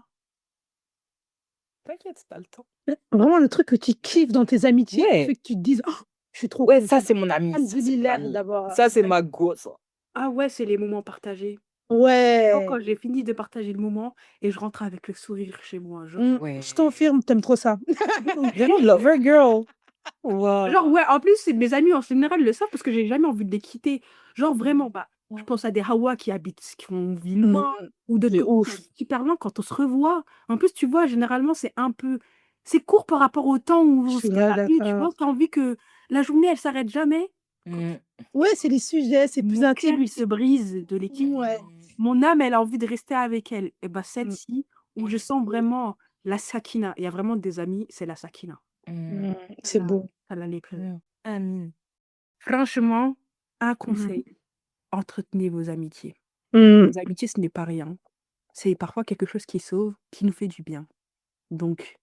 T'inquiète, t'as le temps. Vraiment, le truc que tu kiffes dans tes amitiés, Ouais. fait que tu te dises, oh, je suis trop Ouais, ça, contente. c'est mon ami. Ça, c'est mon Alhamdulillah ami. d'avoir. Ça, c'est ma go, ça. Ah ouais, c'est les moments partagés. Ouais. Quand j'ai fini de partager le moment et je rentre avec le sourire chez moi. Genre, Ouais. Je confirme, t'aimes trop ça. Vraiment lover girl. Wow. genre, ouais, en plus, mes amis en général le savent parce que j'ai jamais envie de les quitter. Genre, vraiment, bah, je pense à des Hawa qui vivent loin ou d'autres C'est qui ouf. habitent super loin quand on se revoit. En plus, tu vois, généralement, c'est court par rapport au temps où Je on suis s'était là, pas eu, tu d'accord. vois, t'as envie que la journée, elle s'arrête jamais. Mm. Ouais, c'est les sujets, c'est plus Mon intime. cœur, il se brise de l'équipe. Ouais. Mon âme, elle a envie de rester avec elle. Et bah, celle-ci, où je sens vraiment la sakina. Il y a vraiment des amis, c'est la sakina. Mm. C'est beau. Ça l'a les plus. Amin. Franchement, un conseil, entretenez vos amitiés. Mm. Les amitiés, ce n'est pas rien. C'est parfois quelque chose qui sauve, qui nous fait du bien. Donc,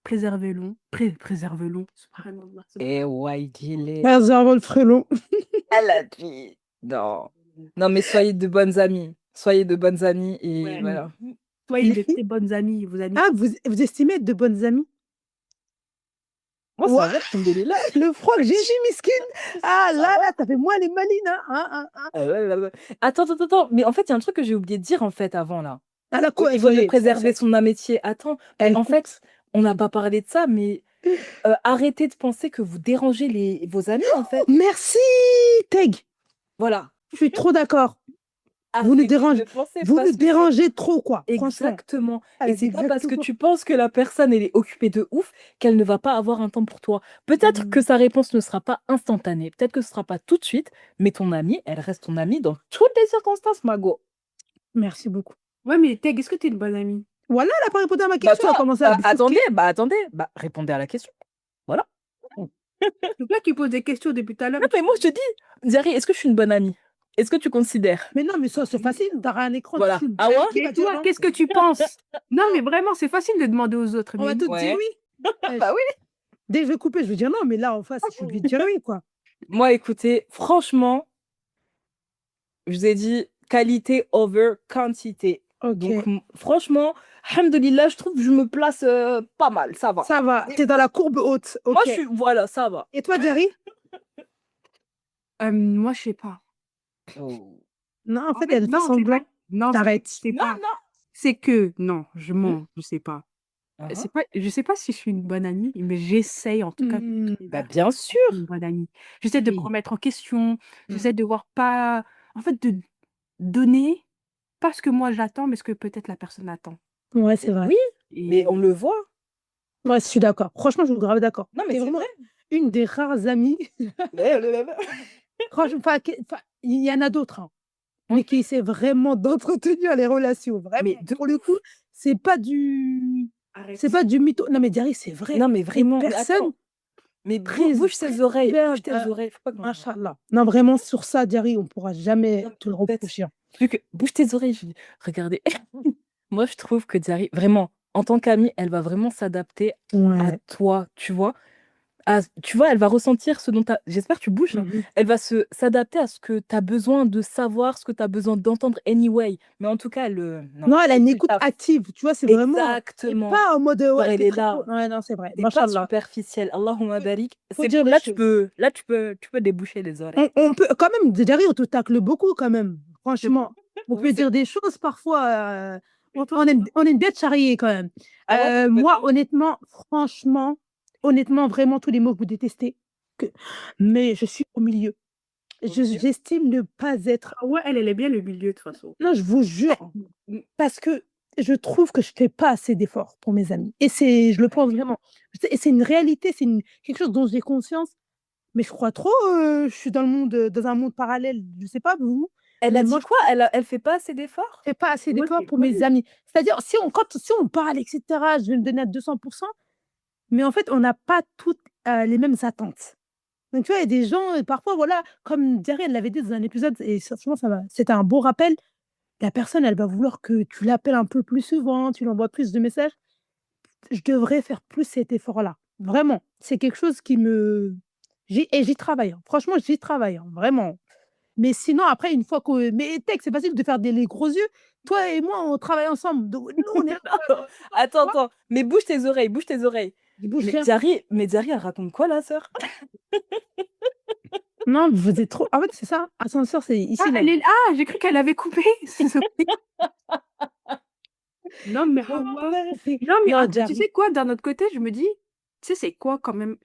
préservez-le. Préservez-le. Subhanallah. Et Waidile. Préserve le frelon. Elle a dit. Non. Non, mais soyez de bonnes amies. Soyez de bonnes amies et Ouais. voilà. Soyez Les de filles très bonnes amies. Vos amis. Ah, vous estimez être de bonnes amies? Moi, Ouais. ça va, alhamdoulilah. Le froc, Gigi Miskin. Ah là, là, t'as fait moins les malines, hein. Attends. Mais en fait, il y a un truc que j'ai oublié de dire en fait avant là. Ah là, Au quoi, niveau de préserver son amitié. Attends, mais Elle en coupe. fait, on n'a pas parlé de ça, mais arrêtez de penser que vous dérangez vos amis en fait. Merci, Teg. Voilà. Je suis trop d'accord. Vous Arrêtez nous dérangez, de penser vous parce nous que dérangez trop, quoi. Franchement. exactement. Elle Et a c'est dit pas parce que exactement. tu penses que la personne elle est occupée de ouf qu'elle ne va pas avoir un temps pour toi. Peut-être que sa réponse ne sera pas instantanée, peut-être que ce sera pas tout de suite, mais ton amie, elle reste ton amie dans toutes les circonstances, Mago. Merci beaucoup. Ouais, mais Teg, est-ce que t'es une bonne amie? Voilà, elle n'a pas répondu à ma Bah question. Elle a toi, commencé à bifurquer. attendez, répondez à la question. Voilà. Donc là, tu poses des questions depuis tout à l'heure. Non, mais moi je te dis, Diary, est-ce que je suis une bonne amie? Est-ce que tu considères? Mais non, mais ça, c'est facile. T'auras un écran. Voilà. Tu filmes. Ah ouais? Qui va Mais dire toi, non? qu'est-ce que tu penses? Non, mais vraiment, c'est facile de demander aux autres. On va Mais tous dire Ouais. oui. Bah oui. Dès que je vais couper, je vais dire non, mais là, en face, je suis obligée de dire oui, quoi. Moi, écoutez, franchement, je vous ai dit qualité over quantité. Ok. Donc, franchement, alhamdoulilah, je trouve que je me place pas mal, ça va. Ça va. T'es dans la courbe haute. Ok. Moi, je suis, voilà, ça va. Et toi, Jerry? moi, je sais pas. Non, en fait, fait, elle fait non, c'est semblant. pas. Non, T'arrêtes. c'est Non, pas. non. C'est que, non, je mens, je sais pas. Uh-huh. C'est pas. Je sais pas si je suis une bonne amie, mais j'essaye en tout cas Bah, bien sûr. d'être une bonne amie. J'essaie de me Oui. remettre en question. J'essaie de voir pas. En fait, de donner pas ce que moi j'attends, mais ce que peut-être la personne attend. Ouais, c'est vrai. Oui, Et mais on le voit. Ouais, je suis d'accord. Franchement, je suis grave d'accord. Non, mais T'es c'est vraiment vrai. une des rares amies. Franchement, il y en a d'autres, hein, mais qui essaient vraiment d'entretenir les relations. Vraiment, Mais de pour le coup, c'est pas du. arrête. C'est pas du mytho. Non, mais Jerry, c'est vrai. Non, mais vraiment. Et Mais personne. attends. Mais Très- bouge ses oreilles. très Bouge tes bien, oreilles. Faut pas qu'on- Machallah. Non, vraiment, sur ça, Jerry, on pourra jamais Non, te le bête. reprocher. hein. Plus que bouge tes oreilles. Regardez. Moi, je trouve que Diary, vraiment, en tant qu'amie, elle va vraiment s'adapter à Ouais. toi, tu vois. Tu vois, elle va ressentir ce dont tu as. J'espère que tu bouges. Mhm. Elle va s'adapter à ce que tu as besoin de savoir, ce que tu as besoin d'entendre anyway. Mais en tout cas, Non, elle a une fait le écoute taf. active. Tu vois, c'est vraiment. Et Exactement. pas en mode. Genre, Ouais, elle t'es est très là. pro- Ouais, non, c'est vrai. C'est pas Machallah. superficiel. Allahumma barik. Faut C'est dire les là, choses. tu peux déboucher les oreilles. On peut quand même, derrière, on te tacle beaucoup quand même. Franchement, on Oui, peut c'est dire des choses parfois. On est une bête charriée quand même. Ah ouais, Moi, honnêtement, vraiment, tous les mots que vous détestez. Mais je suis au milieu. J'estime ne pas être. Ah ouais, elle est bien le milieu de toute façon. Non, je vous jure. Parce que je trouve que je fais pas assez d'efforts pour mes amis. Et je le pense vraiment. Et c'est une réalité, quelque chose dont j'ai conscience. mais je crois trop, je suis dans un monde parallèle. Je sais pas vous, Elle mais a moi dit je quoi? Elle fait pas assez d'efforts? fais pas assez Moi, d'efforts c'est pour ouais. mes amis. C'est-à-dire si on parle et cetera, je vais me donner à 200, mais en fait, on n'a pas toutes, les mêmes attentes. Donc tu vois, il y a des gens, parfois voilà, comme Diarry, elle l'avait dit dans un épisode et franchement c'était un beau rappel. La personne, elle va vouloir que tu l'appelles un peu plus souvent, tu lui envoies plus de messages. Je devrais faire plus cet effort-là. Vraiment, c'est quelque chose qui me j'y travaille, hein. Franchement, j'y travaille, hein, vraiment. Mais sinon après une fois que mais tu sais que c'est facile de faire des les gros yeux. Toi et moi, on travaille ensemble, donc nous, on est là, tu Attends, vois? attends, mais bouge tes oreilles, bouge tes oreilles. Je bouge Mais rien. Diary, elle raconte quoi, la sœur? Non, vous êtes trop en fait, c'est ça, ascenseur, c'est ici là. J'ai cru qu'elle avait coupé. Non, mais Hawa, non, mais Non, tu Diarry. sais quoi? D'un autre côté, je me dis, tu sais, c'est quoi quand même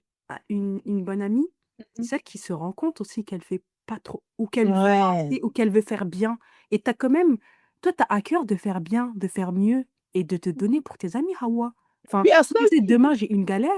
une bonne amie? C'est Mmh. celle qui se rend compte aussi qu'elle fait pas trop, ou qu'elle veut Ouais. ou qu'elle veut faire bien. Et t'as quand même, toi, t'as à cœur de faire bien, de faire mieux et de te donner pour tes amis, Hawa. Enfin, Oui, à ça, si tu sais, demain j'ai une galère,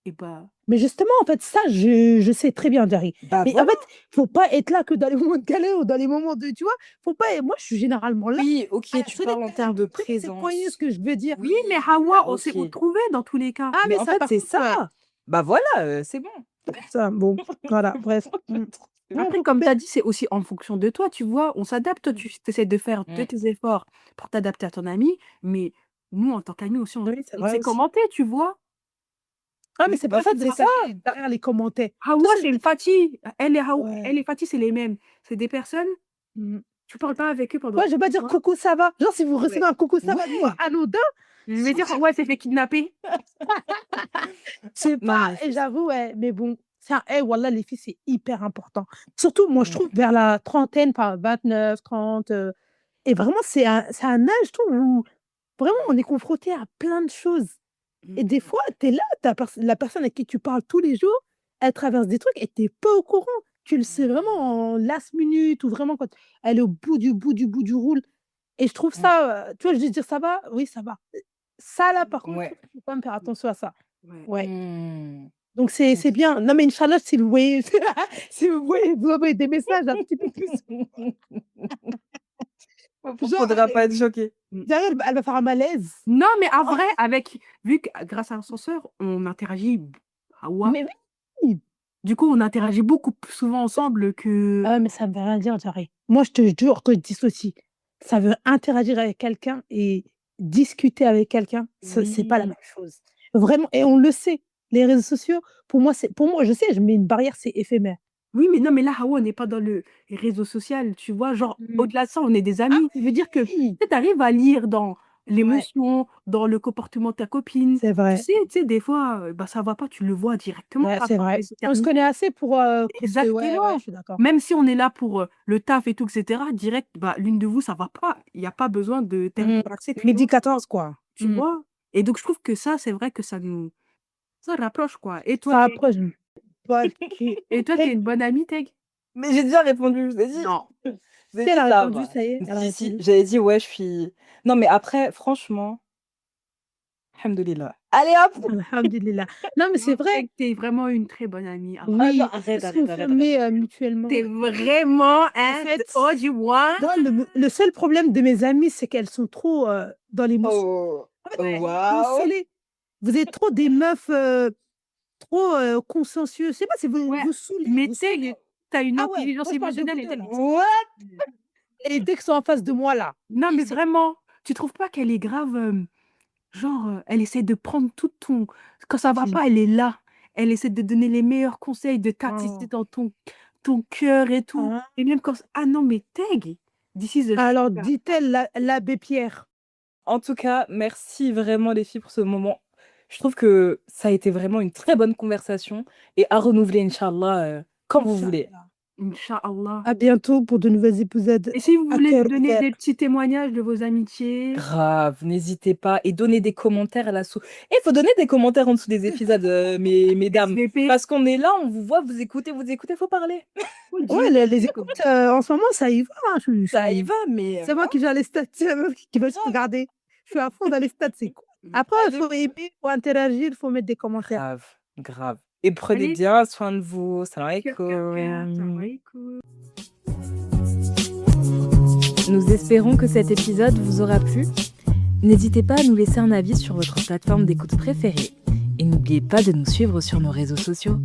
et bah, mais justement, en fait, ça, je sais très bien, Diarry. Bah Mais en voilà. fait, faut pas être là que dans les moments de galère ou dans les moments de tu vois? Faut pas moi, je suis généralement là. Oui, OK, À la tu parles en fenêtre, termes de tu sais, c'est poigné ce présence. que je veux dire. Oui, oui, mais Hawa, on s'est OK. retrouvés dans tous les cas. Ah, Mais mais en ça, fait, par c'est contre, ça. Bah voilà, c'est bon. ça, bon, voilà, bref. Je trouve c'est bon. Après, comme tu as dit, c'est aussi en fonction de toi, tu vois? On s'adapte. Toi, Mmh. tu essaies de faire de Mmh. tes efforts pour t'adapter à ton ami, mais nous, en tant qu'amis aussi, Oui, c'est on vrai sait aussi. commenter, tu vois? Ah, mais Mais c'est Mais pas en ça fait, de c'est se ça. cacher derrière les commentaires. Tout Hawa, c'est c'est une Fati. ouais. Elle et Fati, c'est les mêmes. C'est des personnes, Mmh. tu parles pas avec eux pendant Ouais, je vais pas 6 dire: mois. «Coucou, ça va?» Genre, si vous recevez Ouais. un coucou, ça va, tu vois, Ouais. anodin, Je vais dire: «Ouais, elle s'est fait kidnapper». c'est Non, pas mais et c'est ça. j'avoue, ouais, mais bon, ça wallah, les filles, c'est hyper important. Surtout, moi, je Mmh. trouve vers la trentaine, par 29, 30, et vraiment, c'est un âge, je trouve, où vraiment on est confronté à plein de choses Mmh. et des fois, tu es là, la personne à qui tu parles tous les jours, elle traverse des trucs et tu es pas au courant. Tu le sais vraiment en last minute ou vraiment quand elle est au bout du roule et je trouve Mmh. ça, tu vois, je veux dire: «Ça va?» «Oui, ça va». Ça là, par contre, je Ouais. trouve qu'il faut quand même faire attention à ça. Ouais. Ouais, Mmh. donc c'est OK. bien. Non, mais inch'Allah, si vous voyez si vous envoyez des messages un petit peu plus genre, Faudra pas être choqué. Mmh. derrière, elle va faire un malaise. Non, mais en vrai, vu que grâce à l'ascenseur, on interagit, Hawa. Mais oui! Du coup, on interagit beaucoup plus souvent ensemble que Ah, mais ça ne veut rien dire, Jarry. Moi, je te jure que je dissocie. Ça veut interagir avec quelqu'un et discuter avec quelqu'un, c'est pas la oui. même chose. Vraiment et on le sait. Les réseaux sociaux, pour moi, je sais, je mets une barrière, c'est éphémère. Oui, mais non, mais là, Hawa, on n'est pas dans le réseau social, tu vois? Genre, Mmh. au-delà de ça, on est des Ah amis. Ça veut dire que, tu oui! sais, tu arrives à lire dans Ouais, l'émotion, dans le comportement de ta copine. c'est vrai. Tu sais, des fois, bah, ça va pas, tu le vois directement, Ouais, pas c'est quand vrai. c'est On se terminé. connaît assez pour se ouais, ouais, Exactement. je suis d'accord. Même si on est là pour, le taf et tout et cetera, direct, bah, l'une de vous, ça va pas. Il y a pas besoin de Mmh. accès plus Midi loin, 14 quoi. tu Mmh. vois? Et donc je trouve que ça, c'est vrai que ça rapproche, quoi. Ça approche. Paul qui Et toi, tu Teg es une bonne amie, Teg? Mais j'ai déjà répondu, je vous ai dit. Non. Je vous ai si elle dit a ça répondu, va. ça y est, elle a Si, répondu. j'avais dit ouais, je suis non, mais après franchement, alhamdoulilah. Allez hop! Alhamdulillah. Non, mais c'est Non, vrai. Teg, tu es vraiment une très bonne amie. Ah, Ah non, Oui, on arrête, peut se arrête, arrête, arrête. confirmer, tu mutuellement. vraiment, En hein, the fait, all you want. non, le seul problème de mes amies, c'est qu'elles sont trop, dans l'émotion. Oh! En fait, Oh elles vous waouh! saoulez. Vous êtes trop des meufs, trop, consciencieuses. Je sais pas, si Ouais, vous saoulez, mais vous Teg, saoulez. tu as une Ah ouais, intelligence moi je parle de vous émotionnelle 2 là. What? Et dès qu'elles sont en face de moi là, non, mais c'est vraiment, tu trouves pas qu'elle est grave, genre, elle essaie de prendre tout ton quand ça va si pas, elle est là. Elle essaie de donner les meilleurs conseils, de t'attiser oh. dans ton cœur et tout. Hein? Et même quand ah non, mais Teg, this is a Alors sugar. dit-elle l'abbé Pierre. En tout cas, merci vraiment les filles pour ce moment. Je trouve que ça a été vraiment une très bonne conversation et à renouveler inch'Allah, quand vous voulez. Inch'Allah. Inch'Allah. À bientôt pour de nouvelles épisodes Et si vous à voulez cœur donner ouvert. des petits témoignages de vos amitiés, Grave, n'hésitez pas et donnez des commentaires à la sous. Et il faut donner des commentaires en dessous des épisodes, mesdames. SVP, Parce qu'on est là, on vous voit, vous écoutez, faut parler. faut le Ouais, dire. les écoutes, en ce moment, ça y va, hein, je Ça y suis va, mais c'est moi qui gère les stats, c'est la meuf qui veut juste grave, regarder. Je suis à fond dans les stats, c'est cool. Mmh. Après, ah il de faut aimer, il faut interagir, il faut mettre des commentaires. grave, grave. Et prenez Allez, bien soin de vous. Salam cœur, cœur, cœur. Salam alaikum. alaikum. Nous espérons que cet épisode vous aura plu. N'hésitez pas à nous laisser un avis sur votre plateforme d'écoute préférée. Et n'oubliez pas de nous suivre sur nos réseaux sociaux.